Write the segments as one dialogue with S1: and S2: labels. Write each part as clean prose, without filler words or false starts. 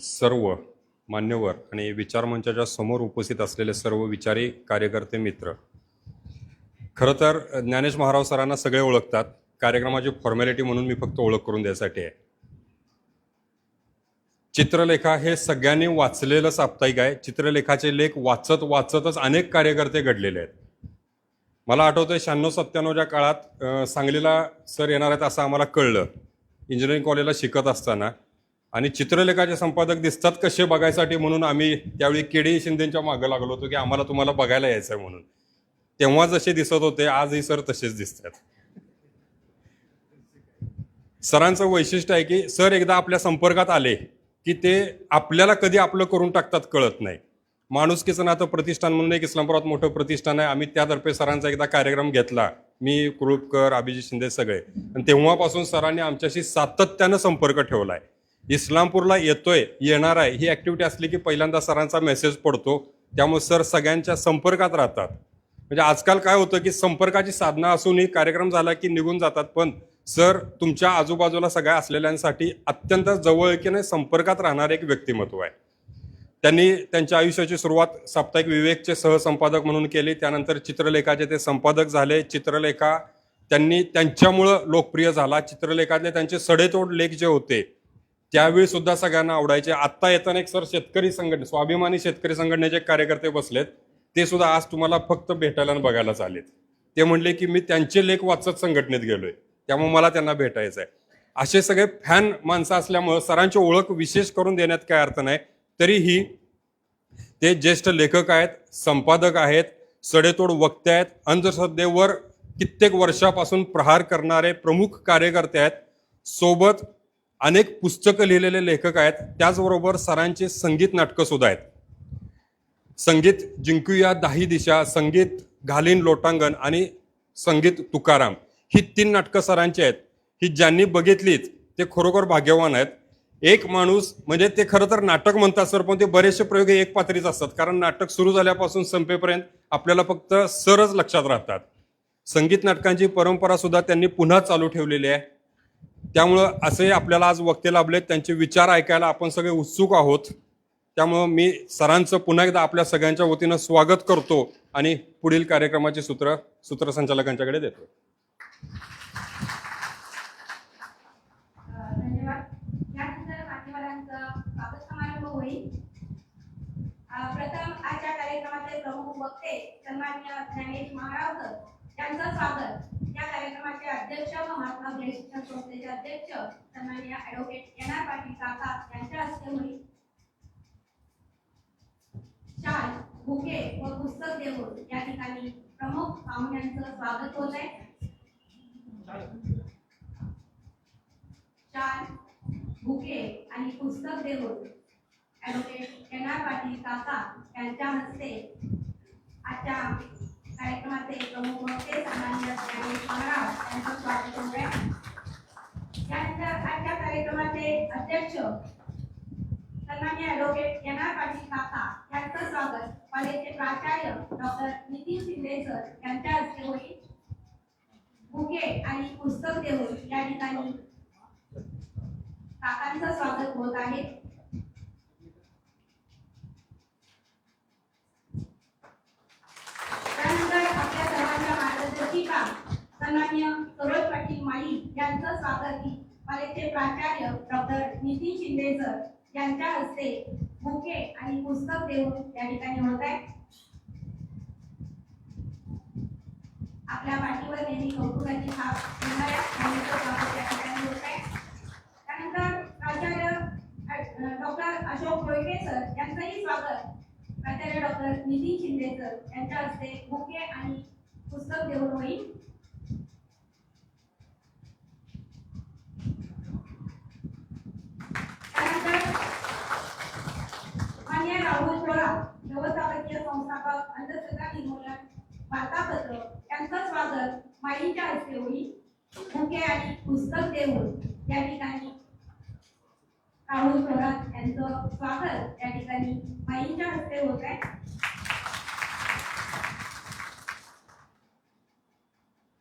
S1: सर्व मान्यवर आणि विचारमंचाच्या समोर उपस्थित असलेले सर्व विचारी कार्यकर्ते मित्र, खरं तर ज्ञानेश महाराज सरांना सगळे ओळखतात. कार्यक्रमाची फॉर्मॅलिटी म्हणून मी फक्त ओळख करून द्यायसाठी आहे. चित्रलेखा हे सगळ्यांनी वाचलेलं साप्ताहिक आहे. चित्रलेखाचे लेख वाचत वाचतच अनेक कार्यकर्ते घडलेले आहेत. मला आठवतंय 96-97च्या काळात सांगलीला सर येणार आहेत असं आम्हाला कळलं इंजिनिअरिंग कॉलेजला शिकत असताना, आणि चित्रलेखाचे संपादक दिसतात कसे बघायसाठी म्हणून आम्ही त्यावेळी केडी शिंदेच्या मागं लागलो होतो की आम्हाला तुम्हाला बघायला यायचं आहे म्हणून. तेव्हा जसे दिसत होते आजही सर तसेच दिसतात. सरांचं वैशिष्ट्य आहे की सर एकदा आपल्या संपर्कात आले की ते आपल्याला कधी आपलं करून टाकतात कळत नाही. माणुसकीचं नातं प्रतिष्ठान म्हणून एक इस्लामपुरात मोठं प्रतिष्ठान आहे. आम्ही त्यातर्फे सरांचा एकदा कार्यक्रम घेतला, मी, कुरुपकर, अभिजित शिंदे सगळे, आणि तेव्हापासून सरांनी आमच्याशी सातत्यानं संपर्क ठेवलाय. इस्लामपूरला येतोय, येणार आहे ही ऍक्टिव्हिटी असली की पहिल्यांदा सरांचा मेसेज पडतो. त्यामुळे सर सगळ्यांच्या संपर्कात राहतात. म्हणजे आजकाल काय होतं की संपर्काची साधनं असूनही कार्यक्रम झाला की निघून जातात, पण सर तुमच्या आजूबाजूला सगळ्या असलेल्यांसाठी अत्यंत जवळकीने संपर्कात राहणारे एक व्यक्तिमत्व आहे. त्यांनी त्यांच्या आयुष्याची सुरुवात साप्ताहिक विवेकचे सहसंपादक म्हणून केली. त्यानंतर चित्रलेखाचे ते संपादक झाले. चित्रलेखा त्यांनी त्यांच्यामुळं लोकप्रिय झाला. चित्रलेखातले त्यांचे सडेतोड लेख जे होते त्यावेळी सुद्धा सगळ्यांना आवडायचे. आत्ता येताना एक सर शेतकरी संघटने, स्वाभिमानी शेतकरी संघटनेचे कार्यकर्ते बसलेत, ते सुद्धा आज तुम्हाला फक्त भेटायला आणि बघायलाच आलेत. ते म्हणले की मी त्यांचे लेख वाचत संघटनेत गेलोय, त्यामुळे मला त्यांना भेटायचं आहे. असे सगळे फॅन माणसं असल्यामुळं सरांची ओळख विशेष करून देण्यात काय अर्थ नाही. तरीही ते ज्येष्ठ लेखक आहेत, संपादक आहेत, सडेतोड वक्ते आहेत, अंधश्रद्धेवर कित्येक वर्षापासून प्रहार करणारे प्रमुख कार्यकर्ते आहेत, सोबत अनेक पुस्तकं लिहिलेले लेखक आहेत. त्याचबरोबर सरांचे संगीत नाटकं सुद्धा आहेत. संगीत जिंकूया दाही दिशा, संगीत घालीन लोटांगण आणि संगीत तुकाराम ही 3 नाटकं सरांची आहेत. ही ज्यांनी बघितलीत ते खरोखर भाग्यवान आहेत. एक माणूस म्हणजे ते खरं तर नाटक म्हणतात सर, पण ते बरेचसे प्रयोग हे एक पातळीच असतात, कारण नाटक सुरू झाल्यापासून संपेपर्यंत आपल्याला फक्त सरच लक्षात राहतात. संगीत नाटकांची परंपरा सुद्धा त्यांनी पुन्हा चालू ठेवलेली आहे. त्यामुळं असे आपल्याला आज वक्ते लाभलेत, त्यांचे विचार ऐकायला आपण सगळे उत्सुक आहोत. त्यामुळं मी सरांचं पुन्हा एकदा आपल्या सगळ्यांच्या वतीनं स्वागत करतो आणि पुढील कार्यक्रमाचे सूत्रसंचालकांच्याकडे देतो.
S2: धन्यवाद. यानंतर मान्यवरांचं स्वागत समारंभ होईल. प्रथम आजच्या कार्यक्रमाचे प्रमुख वक्ते सन्माननीय ज्ञानेश महाराज सर यांचं स्वागत. या कार्यक्रमाचे अध्यक्ष व महात्मा फुले शिक्षण संस्थेचे अध्यक्ष सन्माननीय ॲडव्होकेट एन आर पाटील काका यांच्या हस्ते होईल. शाल, बुके व पुस्तक देऊन या ठिकाणी प्रमुख पाहुण्यांचं स्वागत होत आहे. शाल, बुके आणि पुस्तक देऊन ॲडव्होकेट एन आर पाटील काका यांच्या हस्ते आजच्या कार्यक्रमाचे प्रमुख वक्ते सन्माननीय ज्ञानेश महाराज यांचं स्वागत होत आहे. त्यानंतर आजच्या कार्यक्रमाचे अध्यक्ष सन्माननीय ॲडव्होकेट एन आर पाटील काका यांचं स्वागत कॉलेजचे प्राचार्य डॉक्टर नितीन शिंदे सर यांच्या हस्ते होईल. बुके आणि पुस्तक देऊन या ठिकाणी काकांचं स्वागत होत आहे. त्यानंतर आपल्या सर्वांच्या मार्गदर्शिका सन्माननीय सरोज पाटील माळी यांचं स्वागत कॉलेजचे प्राचार्य डॉक्टर नितीन शिंदे सर यांच्या हस्ते बुके आणि पुस्तक देऊन या ठिकाणी होत आहे. आपल्या पाठीवर नेहमी कौतुकाची छाप देणाऱ्या स्वागत या ठिकाणी होत आहे. त्यानंतर प्राचार्य डॉक्टर अशोक कोळके सर यांचंही स्वागत प्राचार्य डॉक्टर नितीन शिंदे सर यांच्या हस्ते बुके आणि पुस्तक देऊन होईल. राहुल थोरात व्यवस्थापकीय संस्थापक अंधश्रद्धा निर्मूलन वार्तापत्र यांचं स्वागत माईंच्या हस्ते होईल. बुके आणि पुस्तक देऊन या ठिकाणी राहुल थोरात यांचं स्वागत या ठिकाणी माईंच्या हस्ते होत आहे.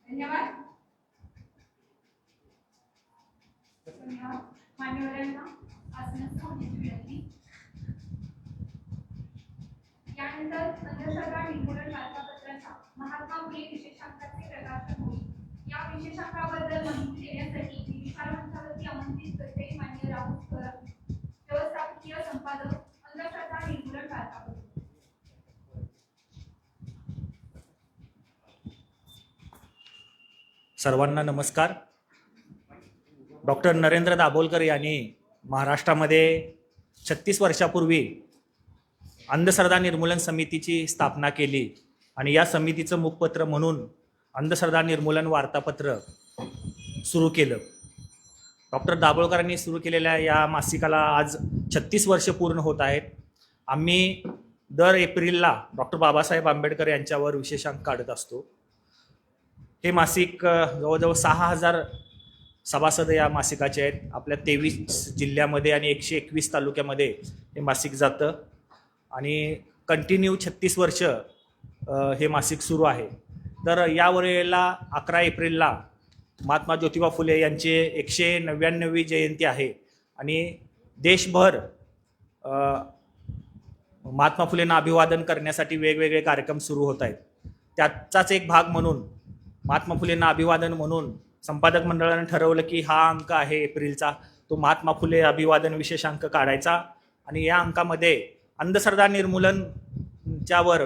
S2: धन्यवाद.
S3: मान्यवरांना आसनाची विनंती.
S2: त्यानंतर अंधश्रद्धा निर्मूलन वार्तापत्राचा महात्मा फुले विशेषांकाचे प्रकाशन होईल. या विशेषांकाबद्दल माहिती देण्यासाठी मी विशाल मंचावरती आमंत्रित करते मान्य राहुल करप, व्यवस्थापकीय संपादक, अंधश्रद्धा निर्मूलन वार्तापत्र.
S3: सर्वांना नमस्कार. डॉक्टर नरेंद्र दाभोलकर यांनी महाराष्ट्रामध्ये 36 वर्षापूर्वी अंधश्रद्धा निर्मूलन समितीची स्थापना केली आणि या समितीचं मुखपत्र म्हणून अंधश्रद्धा निर्मूलन वार्तापत्र सुरू केलं. डॉक्टर दाभोलकरांनी सुरू केलेल्या या मासिकाला आज 36 वर्ष पूर्ण होत आहेत. आम्ही दर एप्रिलला डॉक्टर बाबासाहेब आंबेडकर यांच्यावर विशेषांक काढत असतो. हे मासिक जवळजवळ 6000 सभासद या मासिकाचे आहेत. आपल्या 23 जिल्ह्यामध्ये आणि 121 तालुक्यामध्ये हे मासिक जातं आणि कंटिन्यू 36 वर्ष हे मासिक सुरू आहे. तर यावेळेला 11 एप्रिलला महात्मा ज्योतिबा फुले यांची 199वी जयंती आहे आणि देशभर महात्मा फुलेंना अभिवादन करण्यासाठी वेगवेगळे कार्यक्रम सुरू होत आहेत. त्याचाच एक भाग म्हणून महात्मा फुलेंना अभिवादन म्हणून संपादक मंडळाने ठरवलं की हा अंक आहे एप्रिलचा, तो महात्मा फुले अभिवादन विशेषांक काढायचा आणि या अंकामध्ये अंधश्रद्धा निर्मूलनच्यावर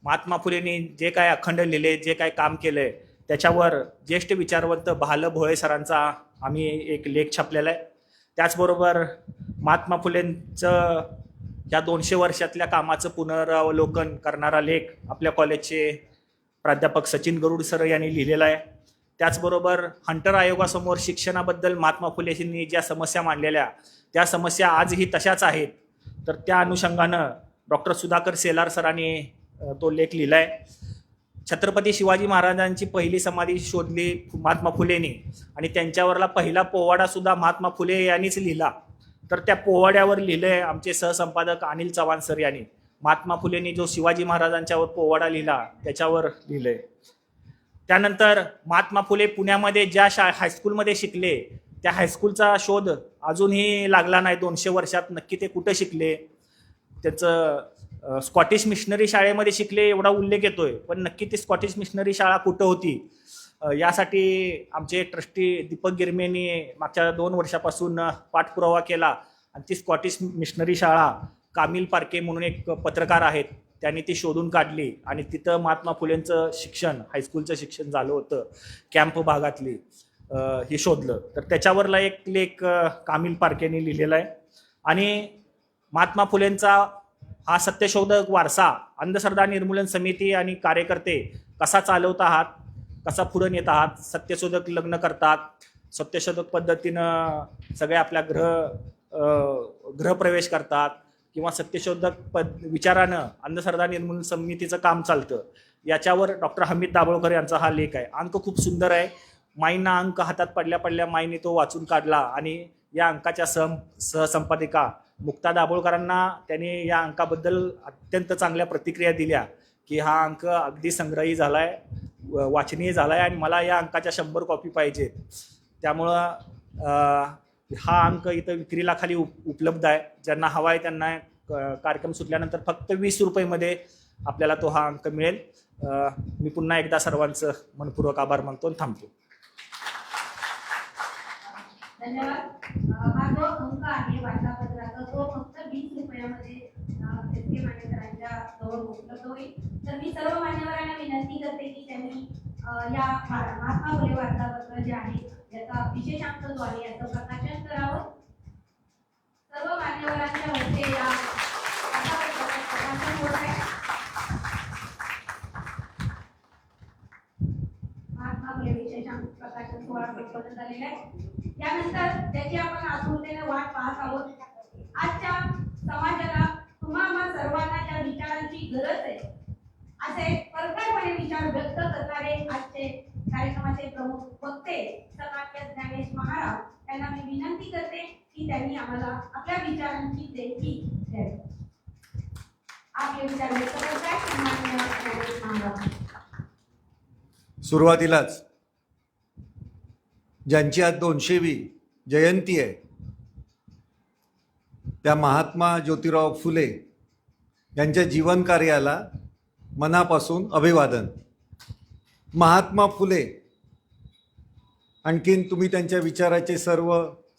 S3: महात्मा फुलेंनी जे काय अखंड लिहिले, जे काय काम केलंय त्याच्यावर ज्येष्ठ विचारवंत भाल भोळे सरांचा आम्ही एक लेख छापलेला आहे. त्याचबरोबर महात्मा फुलेंचं या 200 वर्षातल्या कामाचं पुनरावलोकन करणारा लेख आपल्या कॉलेजचे प्राध्यापक सचिन गरुड सर यांनी लिहिलेला आहे. त्याचबरोबर हंटर आयोगासमोर शिक्षणाबद्दल महात्मा फुलेंनी ज्या समस्या मांडलेल्या त्या समस्या आजही तशाच आहेत. तर त्या अनुषंगानं डॉक्टर सुधाकर सेलार सरांनी तो लेख लिहिला आहे. छत्रपती शिवाजी महाराजांची पहिली समाधी शोधली महात्मा फुलेंनी आणि त्यांच्यावरला पहिला पोवाडा सुद्धा महात्मा फुले यांनीच लिहिला. तर त्या पोवाड्यावर लिहिलंय आमचे सहसंपादक अनिल चव्हाण सर यांनी. महात्मा फुलेंनी जो शिवाजी महाराजांच्यावर पोवाडा लिहिला त्याच्यावर लिहिलंय. त्यानंतर महात्मा फुले पुण्यामध्ये ज्या हायस्कूलमध्ये शिकले त्या हायस्कूलचा शोध अजूनही लागला नाही. 200 वर्षात नक्की ते कुठं शिकले, त्याचं स्कॉटिश मिशनरी शाळेमध्ये शिकले एवढा उल्लेख येतोय, पण नक्की ती स्कॉटिश मिशनरी शाळा कुठं होती यासाठी आमचे ट्रस्टी दीपक गिरमेंनी मागच्या 2 वर्षापासून पाठपुरावा केला आणि ती स्कॉटिश मिशनरी शाळा कामिल पारखे म्हणून एक पत्रकार आहेत त्यांनी ती शोधून काढली आणि तिथं महात्मा फुलेंचं शिक्षण हायस्कूलचं शिक्षण झालं होतं. कॅम्प भागातली हे शोधलं. तर त्याच्यावरला एक लेख कामिल पारखेने लिहिलेला आहे. आणि महात्मा फुलेंचा हा सत्यशोधक वारसा अंधश्रद्धा निर्मूलन समिती आणि कार्यकर्ते कसा चालवत आहात, कसा पुढे नेत आहात, सत्यशोधक लग्न करतात, सत्यशोधक पद्धतीनं सगळे आपल्या गृहप्रवेश करतात किंवा सत्यशोधक विचारानं अंधश्रद्धा निर्मूलन समितीचं काम चालतं, याच्यावर डॉक्टर हमीद दाभोळकर यांचा हा लेख आहे. अंक खूप सुंदर आहे. माईंना अंक हातात पडल्या पडल्या माईने तो वाचून काढला आणि या अंकाच्या सहसंपादिका मुक्ता दाभोळकरांना त्यांनी या अंकाबद्दल अत्यंत चांगल्या प्रतिक्रिया दिल्या की हा अंक अगदी संग्रही झालाय, वाचनीय झालाय आणि मला या अंकाच्या 100 कॉपी पाहिजेत. त्यामुळं हा अंक इथं विक्रीला खाली उपलब्ध आहे. ज्यांना हवा आहे त्यांना कार्यक्रम सुटल्यानंतर फक्त 20 रुपयेमध्ये आपल्याला तो हा अंक मिळेल. मी पुन्हा एकदा सर्वांचं मनपूर्वक आभार मानतो आणि थांबतो.
S2: धन्यवाद. हा जो अंक आहे वार्तापत्राचा तो फक्त 20 रुपयामध्ये मान्यवरांच्या जवळ उपलब्ध होईल. तर मी सर्व मान्यवरांना विनंती करते की त्यांनी या महात्मा फुले वार्तापत्र जे आहे याचा विशेषांक जो आहे याचं प्रकाशन करावं. सर्व मान्यवरांच्या हस्ते या वार्तापत्राचं प्रकाशन होत आहे. महात्मा फुले विशेषांक प्रकाशन सोहळा संपन्न झालेला आहे. त्यानंतर त्याची आपण आतुरतेने वाट पाहत आहोत. आजच्या समाजाला तुम्हा सर्वांना ज्या विचारांची गरज आहे असे परखडपणे विचार व्यक्त करणारे आजचे कार्यक्रमाचे प्रमुख वक्ते समाज ज्ञानेश महाराज यांना मी विनंती करते की त्यांनी आम्हाला आपल्या विचारांची देणगी द्यावी. आपले विचार व्यक्त करताय.
S4: सुरुवातीलाच ज्यांची आज 200वी जयंती आहे त्या महात्मा ज्योतिराव फुले यांच्या जीवनकार्याला मनापासून अभिवादन. महात्मा फुले आणखीन तुम्ही त्यांच्या विचाराचे सर्व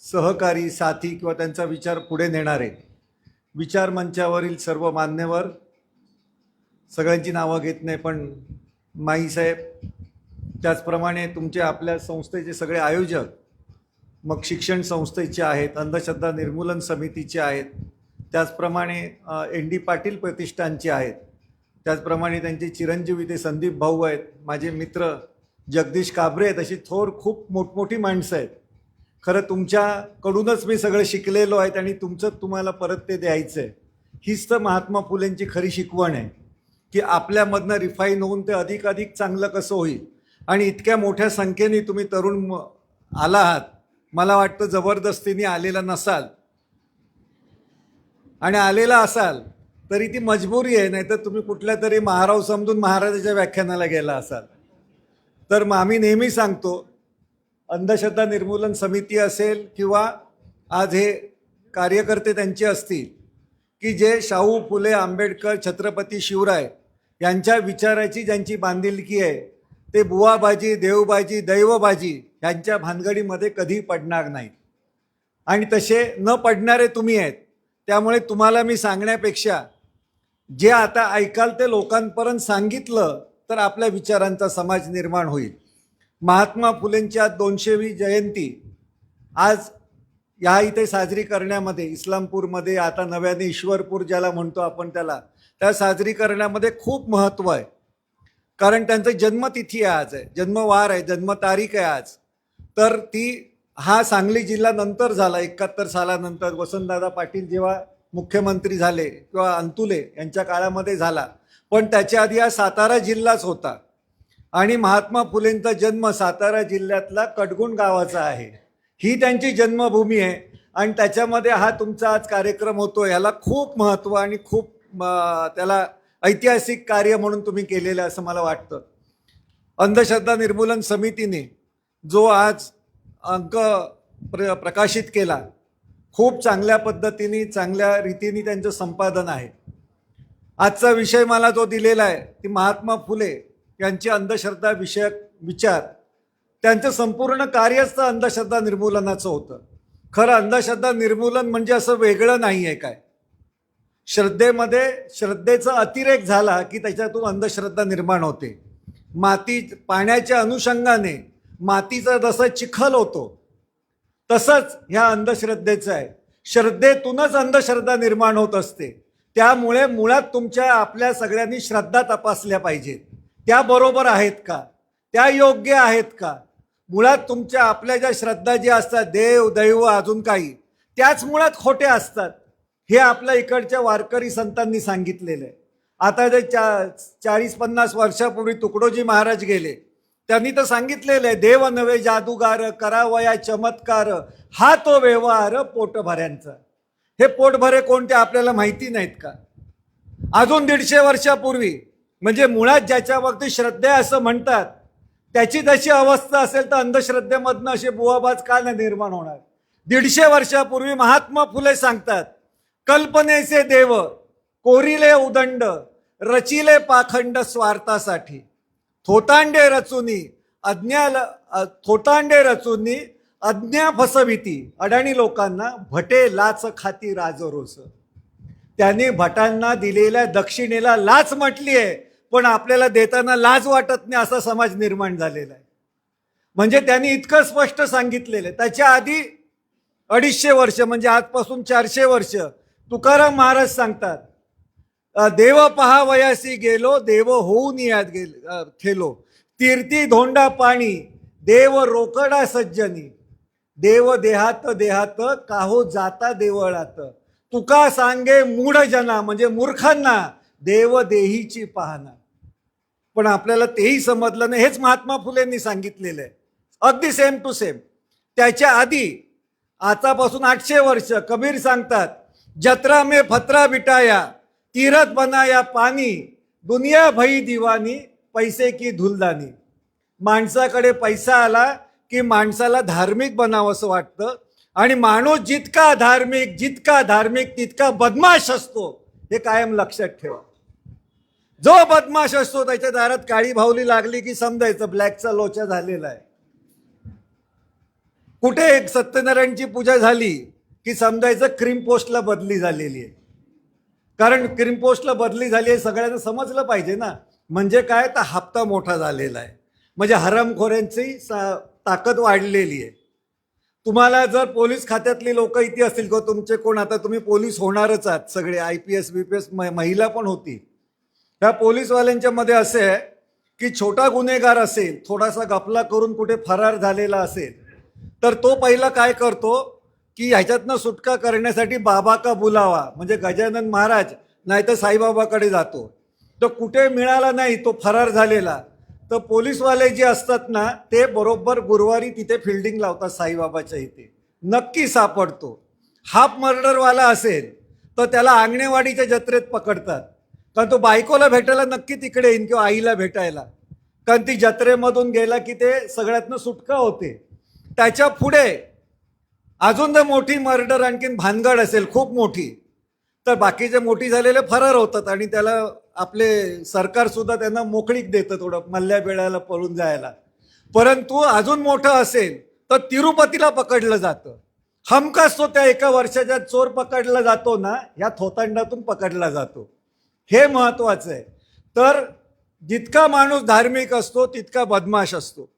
S4: सहकारी साथी किंवा त्यांचा विचार पुढे नेणारे विचार मंचावरील सर्व मान्यवर, सगळ्यांची नावं घेत नाही पण माईसाहेब, त्याचप्रमाणे तुमचे आपल्या संस्थेचे सगळे आयोजक, मग शिक्षण संस्थेचे आहेत, अंधश्रद्धा निर्मूलन समितीचे आहेत, त्याचप्रमाणे ND पाटील प्रतिष्ठानचे आहेत, त्याचप्रमाणे त्यांचे चिरंजीवी ते संदीप भाऊ आहेत, माझे मित्र जगदीश काबरे आहेत, अशी खूप मोठमोठी माणसं आहेत. खरं तुमच्याकडूनच मी सगळं शिकलेलो आहे आणि तुमचं तुम्हाला परत ते द्यायचं आहे. हीच तर महात्मा फुलेंची खरी शिकवण आहे की आपल्यामधनं रिफाईन होऊन ते अधिकाधिक चांगलं कसं होईल. आणि इतक्या मोठ्या संख्येने तुम्ही तरुण आला आहात, मला वाटतं जबरदस्तीने आलेला नसाल, आणि आलेला असाल तरी ती मजबुरी आहे, नाहीतर तुम्ही कुठल्या तरी महाराव समजून महाराजाच्या व्याख्यानाला गेला असाल. तर मग आम्ही नेहमी सांगतो, अंधश्रद्धा निर्मूलन समिती असेल किंवा आज हे कार्यकर्ते त्यांचे असतील, की जे शाहू फुले आंबेडकर छत्रपती शिवराय यांच्या विचाराची ज्यांची बांधिलकी आहे, ते बुवाबाजी देवबाजी दैवबाजी यांच्या भानगडीमध्ये कधी पडणार नाहीत. आणि तसे न पडणारे तुम्ही आहेत. त्यामुळे तुम्हाला मी सांगण्यापेक्षा जे आता ऐकाल ते लोकांपर्यंत सांगितलं तर आपल्या विचारांचा समाज निर्माण होईल. महात्मा फुलेंची आज 200वी जयंती आज या इथे साजरी करण्यामध्ये, इस्लामपूरमध्ये आता नव्याने ईश्वरपूर ज्याला म्हणतो आपण त्या साजरी करण्यामध्ये खूप महत्त्व आहे. कारण त्यांचं जन्मतिथी आहे, आज आहे, जन्मवार आहे, जन्मतारीख आहे आज. तर हा सांगली जिल्हा नंतर झाला, 71 सालानंतर वसंतदादा पाटील जेव्हा मुख्यमंत्री झाले किंवा अंतुले यांच्या काळामध्ये झाला. पण त्याच्या आधी हा सातारा जिल्हाच होता आणि महात्मा फुलेंचा जन्म सातारा जिल्ह्यातला कडगुण गावाचा आहे. ही त्यांची जन्मभूमी आहे आणि त्याच्यामध्ये हा तुमचा आज कार्यक्रम होतो. याला खूप महत्त्व आणि खूप त्याला ऐतिहासिक कार्य म्हणून तुम्ही केलेलं असं मला वाटतं. अंधश्रद्धा निर्मूलन समितीने जो आज अंक प्रकाशित केला, खूप चांगल्या पद्धतीने चांगल्या रीतीने त्यांचं संपादन आहे. आजचा विषय मला जो दिलेला आहे ती महात्मा फुले यांची अंधश्रद्धा विषयक विचार, त्यांचं संपूर्ण कार्यच तर अंधश्रद्धा निर्मूलनाचं होतं. खरं अंधश्रद्धा निर्मूलन म्हणजे असं वेगळं नाही आहे काय. श्रद्धेचा अतिरेक झाला की त्याच्यातून अंधश्रद्धा निर्माण होते. पाण्याच्या अनुषंगाने मातीचा जसा चिखल होतो तसंच ह्या अंधश्रद्धेचं आहे. श्रद्धेतूनच अंधश्रद्धा निर्माण होत असते. त्यामुळे मुळात आपल्या सगळ्यांनी श्रद्धा तपासल्या पाहिजेत. त्या बरोबर आहेत का, त्या योग्य आहेत का. मुळात आपल्या ज्या श्रद्धा ज्या असतात, देव दैव अजून काही, त्याच मुळात खोट्या असतात. हे आपल्या इकडच्या वारकरी संतांनी सांगितलेलं आहे. आता जे 40-50 वर्षापूर्वी तुकडोजी महाराज गेले, त्यांनी तर सांगितलेलं आहे, देव नवे जादूगार करावया चमत्कार, हा तो व्यवहार पोटभऱ्यांचा. हे पोटभरे कोणते आपल्याला माहिती नाहीत का. अजून 150 वर्षापूर्वी म्हणजे मुळात ज्याच्यावरती श्रद्धा असं म्हणतात त्याची जशी अवस्था असेल तर अंधश्रद्धेमधनं असे बुवाबाज का नाही निर्माण होणार. 150 वर्षापूर्वी महात्मा फुले सांगतात, कल्पनेचे देव कोरिले उदंड रचिले पाखंड स्वार्थासाठी, थोतांडे रचुनी अज्ञा फसविती, अडाणी लोकांना भटे लाच खाती राजरोस. त्यांनी भटांना दिलेल्या दक्षिणेला लाच म्हटली आहे, पण आपल्याला देताना लाज वाटत नाही असा समाज निर्माण झालेला आहे. म्हणजे त्यांनी इतकं स्पष्ट सांगितलेलं आहे. त्याच्या आधी 250 वर्ष म्हणजे आजपासून 400 वर्ष तुकाराम महाराज सांगतात, देव पहावयासी गेलो देव होऊन यात थेलो, तीर्थी धोंडा पाणी देव रोकडा सज्जनी, देव देहात देहात काहो जाता देवळात, तुका सांगे मूढ जना म्हणजे मूर्खांना देव देहीची पाहना. पण आपल्याला तेही समजलं नाही. हेच महात्मा फुलेंनी सांगितलेलं आहे, अगदी सेम टू सेम. त्याच्या आधी आतापासून 800 वर्ष कबीर सांगतात, जत्रा में फत्रा बिटाया तीरथ बनाया पाणी, दुनिया भई दिवानी पैसे की धुलदानी. माणसाकडे पैसा आला की माणसाला धार्मिक बनावं असं वाटतं आणि माणूस जितका धार्मिक तितका बदमाश असतो हे कायम लक्षात ठेवा. जो बदमाश असतो त्याच्या दारात काळी भावली लागली की समजायचं ब्लॅकचा लोचा झालेला आहे. कुठे एक सत्यनारायणची पूजा झाली की समजायचं क्रीम पोस्टला बदली झालेली आहे. कारण क्रीम पोस्टला बदली झाली आहे सगळ्यांना समजलं पाहिजे ना. म्हणजे काय, तर हप्ता मोठा झालेला आहे, म्हणजे हरामखोऱ्यांची ताकद वाढलेली आहे. तुम्हाला जर पोलीस खात्यातली लोक इथे असतील किंवा तुमचे कोण, आता तुम्ही पोलीस होणारच आहात सगळे, IPS BPS महिला पण होती. ह्या पोलीसवाल्यांच्या मध्ये असे आहे की छोटा गुन्हेगार असेल, थोडासा गफला करून कुठे फरार झालेला असेल, तर तो पहिला काय करतो की ह्याच्यातनं सुटका करण्यासाठी बाबा का बुलावा, म्हणजे गजानन महाराज नाही तर साईबाबाकडे जातो. तर कुठे मिळाला नाही तो फरार झालेला, तर पोलीसवाले जे असतात ना ते बरोबर गुरुवारी तिथे फिल्डिंग लावतात साईबाबाच्या इथे, नक्की सापडतो. हाफ मर्डरवाला असेल तर त्याला आंगणेवाडीच्या जत्रेत पकडतात, कारण तो बायकोला भेटायला नक्की तिकडे येईन किंवा आईला भेटायला, कारण ती जत्रेमधून गेला की ते सगळ्यातनं सुटका होते. त्याच्या पुढे अजून जर मोठी मर्डर आणखीन भानगड असेल खूप मोठी, तर बाकीचे मोठी झालेले फरार होतात आणि त्याला आपले सरकार सुद्धा त्यांना मोकळीक देतं थोडं मल्ल्या बेळाला पळून जायला. परंतु अजून मोठं असेल तर तिरुपतीला पकडलं जातं. हमखास तो त्या एका वर्षाच्या चोर पकडला जातो ना, या थोतांडातून पकडला जातो. हे महत्वाचं आहे. तर जितका माणूस धार्मिक असतो तितका बदमाश असतो.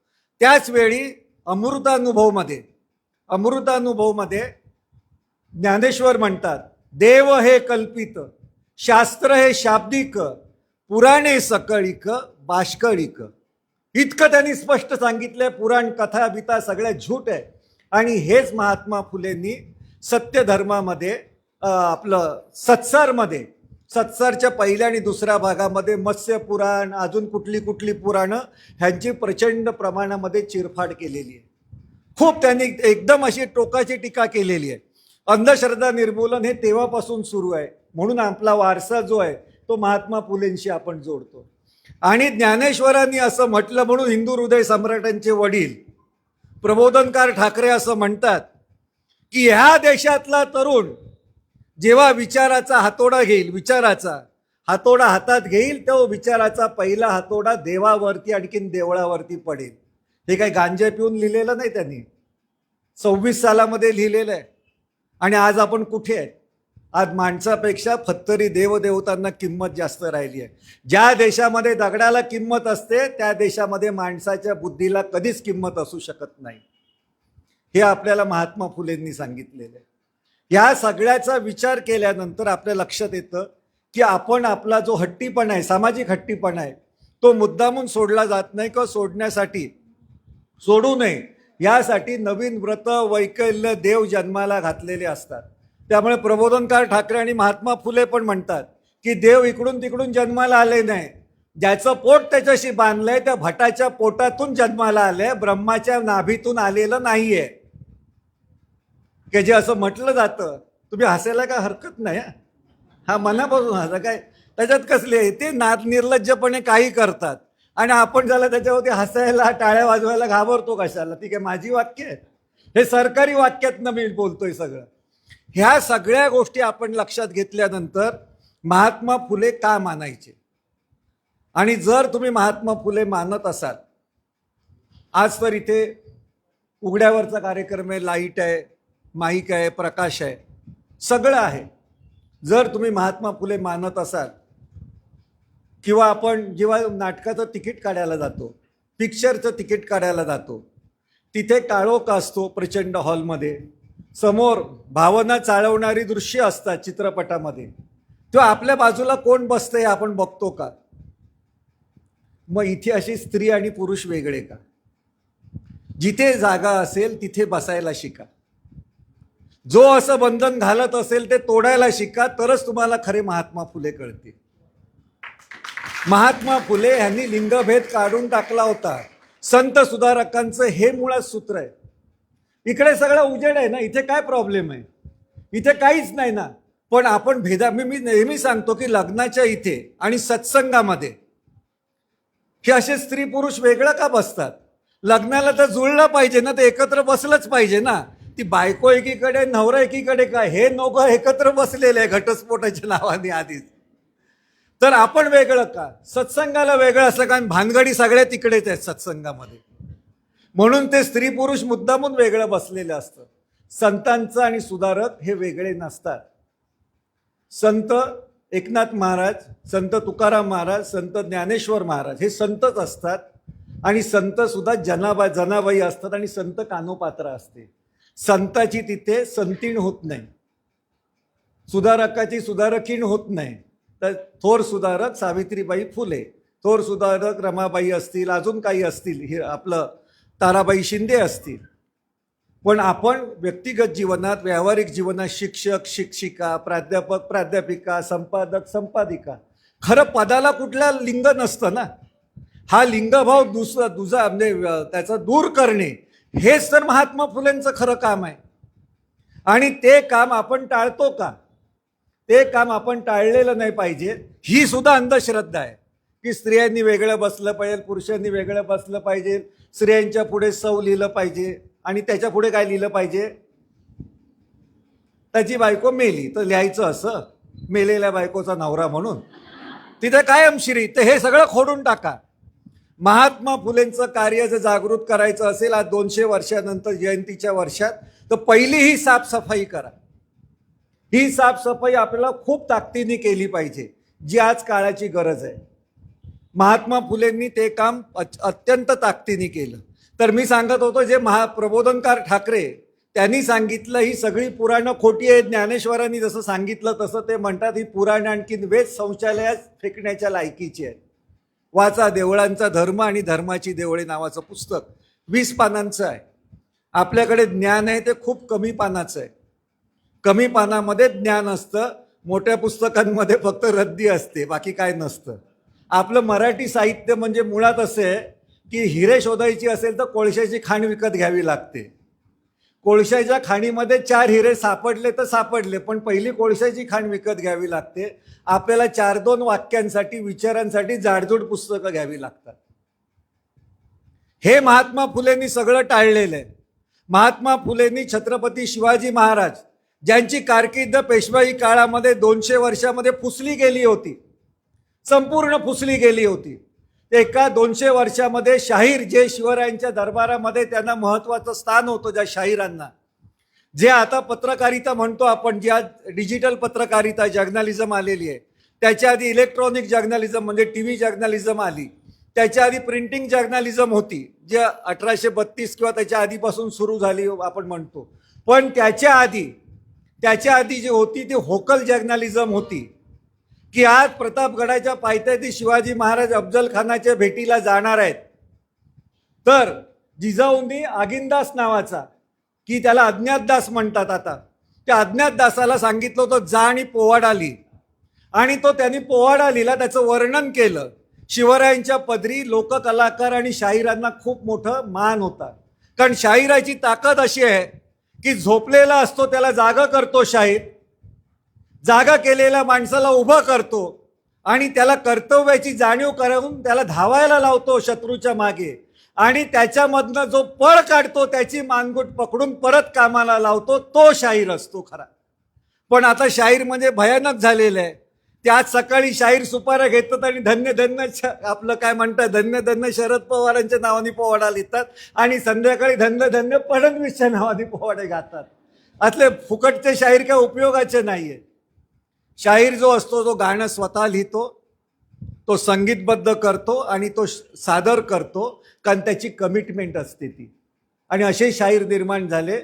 S4: त्याच वेळी अमृतानुभवमध्ये ज्ञानेश्वर म्हणतात, देव हे कल्पित, शास्त्र हे शाब्दिक, पुराणे सकळिक बाष्कळिक. इतकं त्यांनी स्पष्ट सांगितलंय. पुराण कथा बिथा सगळ्या झूट आहे. आणि हेच महात्मा फुलेंनी सत्यधर्मामध्ये आपलं सत्सारच्या पहिल्या आणि दुसऱ्या भागामध्ये मत्स्य पुराण, अजून कुठली पुराणं, ह्यांची प्रचंड प्रमाणामध्ये चिरफाड केलेली आहे. खूप त्यांनी एकदम अशी टोकाची टीका केलेली आहे. अंधश्रद्धा निर्मूलन हे तेव्हापासून सुरू आहे. म्हणून आपला वारसा जो आहे तो महात्मा फुलेंशी आपण जोडतो. आणि ज्ञानेश्वरांनी असं म्हटलं म्हणून हिंदू हृदय सम्राटांचे वडील प्रबोधनकार ठाकरे असं म्हणतात की ह्या देशातला तरुण जेव्हा विचाराचा हातोडा हातात घेईल, तो विचाराचा पहिला हातोडा देवावरती आणखीन देवळावरती पडेल. हे काही गांजा पिऊन लिहिलेलं नाही त्यांनी, 26 सालामध्ये लिहिलेलं आहे. आणि आज आपण कुठे आहे? आज माणसापेक्षा फत्तरी देवदेवतांना किंमत जास्त राहिली आहे. ज्या देशामध्ये दगडाला किंमत असते त्या देशामध्ये माणसाच्या बुद्धीला कधीच किंमत असू शकत नाही. हे आपल्याला महात्मा फुलेंनी सांगितलेलं आहे. या सगळ्याचा विचार केल्यानंतर आपल्या लक्षात येतं की आपण आपला जो हट्टीपणा आहे, सामाजिक हट्टीपणा आहे, तो मुद्दामून सोडला जात नाही किंवा सोडू नये यासाठी नवीन व्रत वैकल्य देव जन्माला घातलेले असतात. त्यामुळे प्रबोधनकार ठाकरे आणि महात्मा फुले पण म्हणतात की देव इकडून तिकडून जन्माला आले नाही, ज्याचं पोट त्याच्याशी बांधलंय त्या भटाच्या पोटातून जन्माला आलंय, ब्रह्माच्या नाभीतून आलेलं नाहीये. की जे असं म्हटलं जातं, तुम्ही हसायला काय हरकत नाही, हा मनापासून हसा, काय त्याच्यात कसले आहे ते निर्लज्जपणे काही करतात आणि आपण झालं त्याच्यावरती हसायला टाळ्या वाजवायला घाबरतो कशाला. ती काय माझी वाक्य आहेत, हे सरकारी वाक्यातनं मी बोलतोय सगळं. ह्या सगळ्या गोष्टी आपण लक्षात घेतल्यानंतर महात्मा फुले का मानायचे? आणि जर तुम्ही महात्मा फुले मानत असाल, आज तर इथे उघड्यावरचा कार्यक्रम आहे, लाईट आहे, माईक आहे, प्रकाश आहे, सगळं आहे. जर तुम्ही महात्मा फुले मानत असाल, किंवा आपण जेव्हा नाटकाचं तिकीट काढायला जातो, पिक्चरचं तिकीट काढायला जातो, तिथे काळोख असतो प्रचंड हॉलमध्ये, समोर भावना चाळवणारी दृश्य असतात चित्रपटामध्ये, तेव्हा आपल्या बाजूला कोण बसतंय आपण बघतो का? मग इथे अशी स्त्री आणि पुरुष वेगळे का? जिथे जागा असेल तिथे बसायला शिका. जो असं बंधन घालत असेल ते तोडायला शिका, तरच तुम्हाला खरे महात्मा फुले कळतील. महात्मा फुले यांनी लिंगभेद काढून टाकला होता. संत सुधारकांचं हे मुळात सूत्र आहे. इकडे सगळा उजेड आहे ना, इथे काय प्रॉब्लेम आहे? इथे काहीच नाही ना. पण आपण मी नेहमी सांगतो की लग्नाच्या इथे आणि सत्संगामध्ये हे असे स्त्री पुरुष वेगळं का बसतात? लग्नाला तर जुळलं पाहिजे ना, ते एकत्र बसलंच पाहिजे ना. ती बायको एकीकडे नवरा एकीकडे काय, हे दोघं एकत्र बसलेले आहे घटस्फोटाच्या नावाने आधीच. तर आपण वेगळं का, सत्संगाला वेगळं असलं, कारण भानगडी सगळ्या तिकडेच आहेत सत्संगामध्ये, म्हणून ते स्त्री पुरुष मुद्दामून वेगळं बसलेलं असतं. संतांचं आणि सुधारक हे वेगळे नसतात. संत एकनाथ महाराज, संत तुकाराम महाराज, संत ज्ञानेश्वर महाराज हे संतच असतात, आणि संत सुद्धा जनाबाई असतात, आणि संत कानोपात्र असते. संताची तिथे संतीण होत नाही, सुधारकाची सुधारकीण होत नाही. तर थोर सुधारक सावित्रीबाई फुले, थोर सुधारक रमाबाई असतील, अजून काही असतील, हे आपलं ताराबाई शिंदे असतील. पण आपण व्यक्तिगत जीवनात, व्यावहारिक जीवनात शिक्षक शिक्षिका, प्राध्यापक प्राध्यापिका, संपादक संपादिका, खरं पदाला कुठला लिंग नसतं ना. हा लिंगभाव दुसरा म्हणजे त्याचा दूर करणे, हेच तर महात्मा फुलेंचं खरं काम आहे. आणि ते काम आपण टाळतो का? ते काम आपण टाळलेलं नाही पाहिजे. ही सुद्धा अंधश्रद्धा आहे की स्त्रियांनी वेगळं बसलं पाहिजे, पुरुषांनी वेगळं बसलं पाहिजे, स्त्रियांच्या पुढे सौ लिहिलं पाहिजे, आणि त्याच्या पुढे काय लिहिलं पाहिजे, त्याची बायको मेली तर लिहायचं असं मेलेल्या बायकोचा नवरा म्हणून, तिथे कायमश्री. तर हे सगळं खोडून टाका. महात्मा फुलेंचं कार्य जर जागृत करायचं असेल आज 200 वर्षानंतर जयंतीच्या वर्षात, तर पहिली ही साफसफाई करा. ही साफसफाई आपल्याला खूप ताकदीने केली पाहिजे, जी आज काळाची गरज आहे. महात्मा फुलेंनी ते काम अत्यंत ताकदीने केलं. तर मी सांगत होतो, जे प्रबोधनकार ठाकरे त्यांनी सांगितलं ही सगळी पुराणं खोटी आहेत. ज्ञानेश्वरांनी जसं सांगितलं तसं ते म्हणतात ही पुराणं आणखीन वेद शौचालयात फेकण्याच्या लायकीची आहेत. वाचा देवळांचा धर्म आणि धर्माची देवळे नावाचं पुस्तक 20 पानांचं आहे. आपल्याकडे ज्ञान आहे ते खूप कमी पानाचं आहे. कमी पानामध्ये ज्ञान असतं, मोठ्या पुस्तकांमध्ये फक्त रद्दी असते, बाकी काय नसतं. आपलं मराठी साहित्य म्हणजे मुळात असे आहे की हिरे शोधायची असेल तर कोळशाची खाण विकत घ्यावी लागते. कोळशाच्या खाणीमध्ये 4 हिरे सापडले तर सापडले, पण पहिली कोळशाची खाण विकत घ्यावी लागते. आपल्याला 4-2 वाक्यांसाठी, विचारांसाठी जाडजूड पुस्तकं घ्यावी लागतात. हे महात्मा फुलेंनी सगळं टाळलेलं आहे. महात्मा फुलेंनी छत्रपती शिवाजी महाराज, ज्यांची कारकीर्द पेशवाई काळामध्ये 200 वर्षामध्ये पुसली गेली होती, संपूर्ण पुसली गेली होती. एका 200 वर्षामध्ये शाहीर, जे शिवरायांच्या दरबारामध्ये त्यांना महत्त्वाचं स्थान होतं, ज्या शाहिरांना, जे आता पत्रकारिता म्हणतो आपण, जी आज डिजिटल पत्रकारिता जर्नलिझम आलेली आहे, त्याच्या आधी इलेक्ट्रॉनिक जर्नलिझम म्हणजे TV जर्नलिझम आली, त्याच्या आधी प्रिंटिंग जर्नलिझम होती, जे 1832 किंवा त्याच्या आधीपासून सुरू झाली आपण म्हणतो. पण त्याच्या आधी जी होती ती होकल जर्नलिझम होती, की आज प्रतापगडाच्या पायथ्याशी शिवाजी महाराज अफजल खानाच्या भेटीला जाणार आहेत, तर जिजाऊंनी आगिंदास नावाचा, की त्याला अज्ञातदास म्हणतात आता, त्या अज्ञातदासाला सांगितलं होतं जा आणि पोवाडा लिही, आणि तो त्यांनी पोवाडा लिहिला, त्याचं वर्णन केलं. शिवरायांच्या पदरी लोककलाकार आणि शाहिरांना खूप मोठं मान होता, कारण शाहिराची ताकद अशी आहे की झोपलेला असतो त्याला जागा करतो शाहीर, जागा केलेल्या माणसाला उभं करतो, आणि त्याला कर्तव्याची जाणीव करून त्याला धावायला लावतो शत्रूच्या मागे, आणि त्याच्यामधनं जो पळ काढतो, त्याची मानगूट पकडून परत कामाला लावतो, तो शाहीर असतो खरा. पण आता शाहीर म्हणजे भयानक झालेलं आहे. ते आज सकाळी शाहीर सुपाऱ्या घेतात आणि धन्य धन्य आपलं काय म्हणतात, धन्य धन्य शरद पवारांच्या नावाने पोवाडा लिहितात, आणि संध्याकाळी धन्य धन्य फडणवीसच्या नावाने पोवाडे गातात. असले फुकटचे शाहीर काय उपयोगाचे नाहीये. शाहीर जो असतो तो गाणं स्वतः लिहितो, तो संगीतबद्ध करतो आणि तो सादर करतो, कारण त्याची कमिटमेंट असते ती. आणि असे शाहीर निर्माण झाले.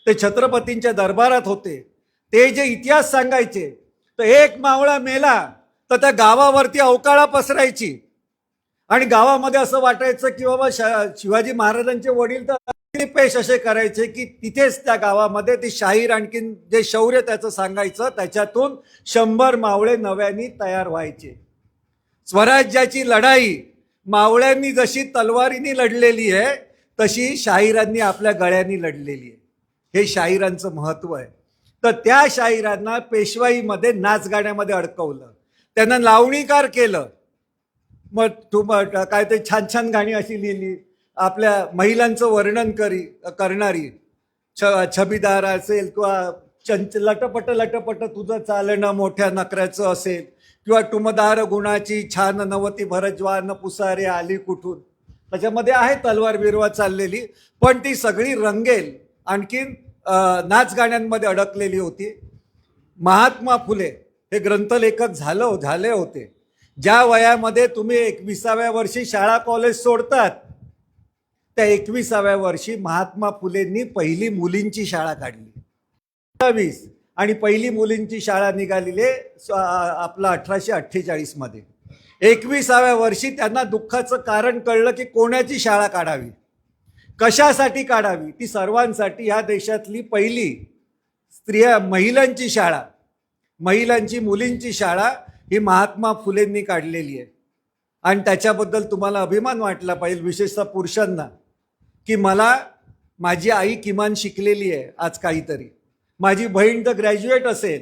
S4: ते छत्रपतींच्या दरबारात होते, ते जे इतिहास सांगायचे, तर एक मावळा मेला तर त्या गावावरती अवकाळा पसरायची, आणि गावामध्ये असं वाटायचं की बाबा शिवाजी महाराजांचे वडील तर पेश असे करायचे की तिथेच त्या गावामध्ये ते शाहीर आणखीन जे शौर्य त्याचं सांगायचं, त्याच्यातून 100 मावळे नव्याने तयार व्हायचे. स्वराज्याची लढाई मावळ्यांनी जशी तलवारीने लढलेली आहे, तशी शाहिरांनी आपल्या गळ्यांनी लढलेली आहे. हे शाहिरांचं महत्व आहे. तर त्या शाहिरांना पेशवाईमध्ये नाचगाण्यामध्ये अडकवलं, त्यांना लावणीकार केलं. मग काय ते छान छान गाणी अशी लिहिली, आपल्या महिलांचं वर्णन करणारी, छबीदार असेल किंवा लटपट तुझं चालणं मोठ्या नखऱ्याचं असेल किंवा टुमदार गुणाची छान नवती भरजवान पुसारे आली कुठून, त्याच्यामध्ये आहे तलवार बिरवा चाललेली, पण ती सगळी रंगेल आणखीन नाच गाण्यांमध्ये अडकलेली होती. महात्मा फुले हे ग्रंथलेखक झाले होते. ज्या वयामध्ये तुम्ही 21व्या वर्षी शाळा कॉलेज सोडतात, त्या 21व्या वर्षी महात्मा फुलेंनी पहिली मुलींची शाळा काढली 20 आणि पहिली मुलींची शाळा निघालेली आपला 1848 मध्ये. 21व्या वर्षी त्यांना दुःखाचं कारण कळलं की कोणाची शाळा काढावी, कशासाठी काढावी. ती सर्वांसाठी ह्या देशातली पहिली महिलांची शाळा, मुलींची शाळा ही महात्मा फुलेंनी काढलेली आहे. आणि त्याच्याबद्दल तुम्हाला अभिमान वाटला पाहिजे, विशेषतः पुरुषांना, की माझी आई किमान शिकलेली आहे आज काहीतरी, माझी बहीण तर ग्रॅज्युएट असेल,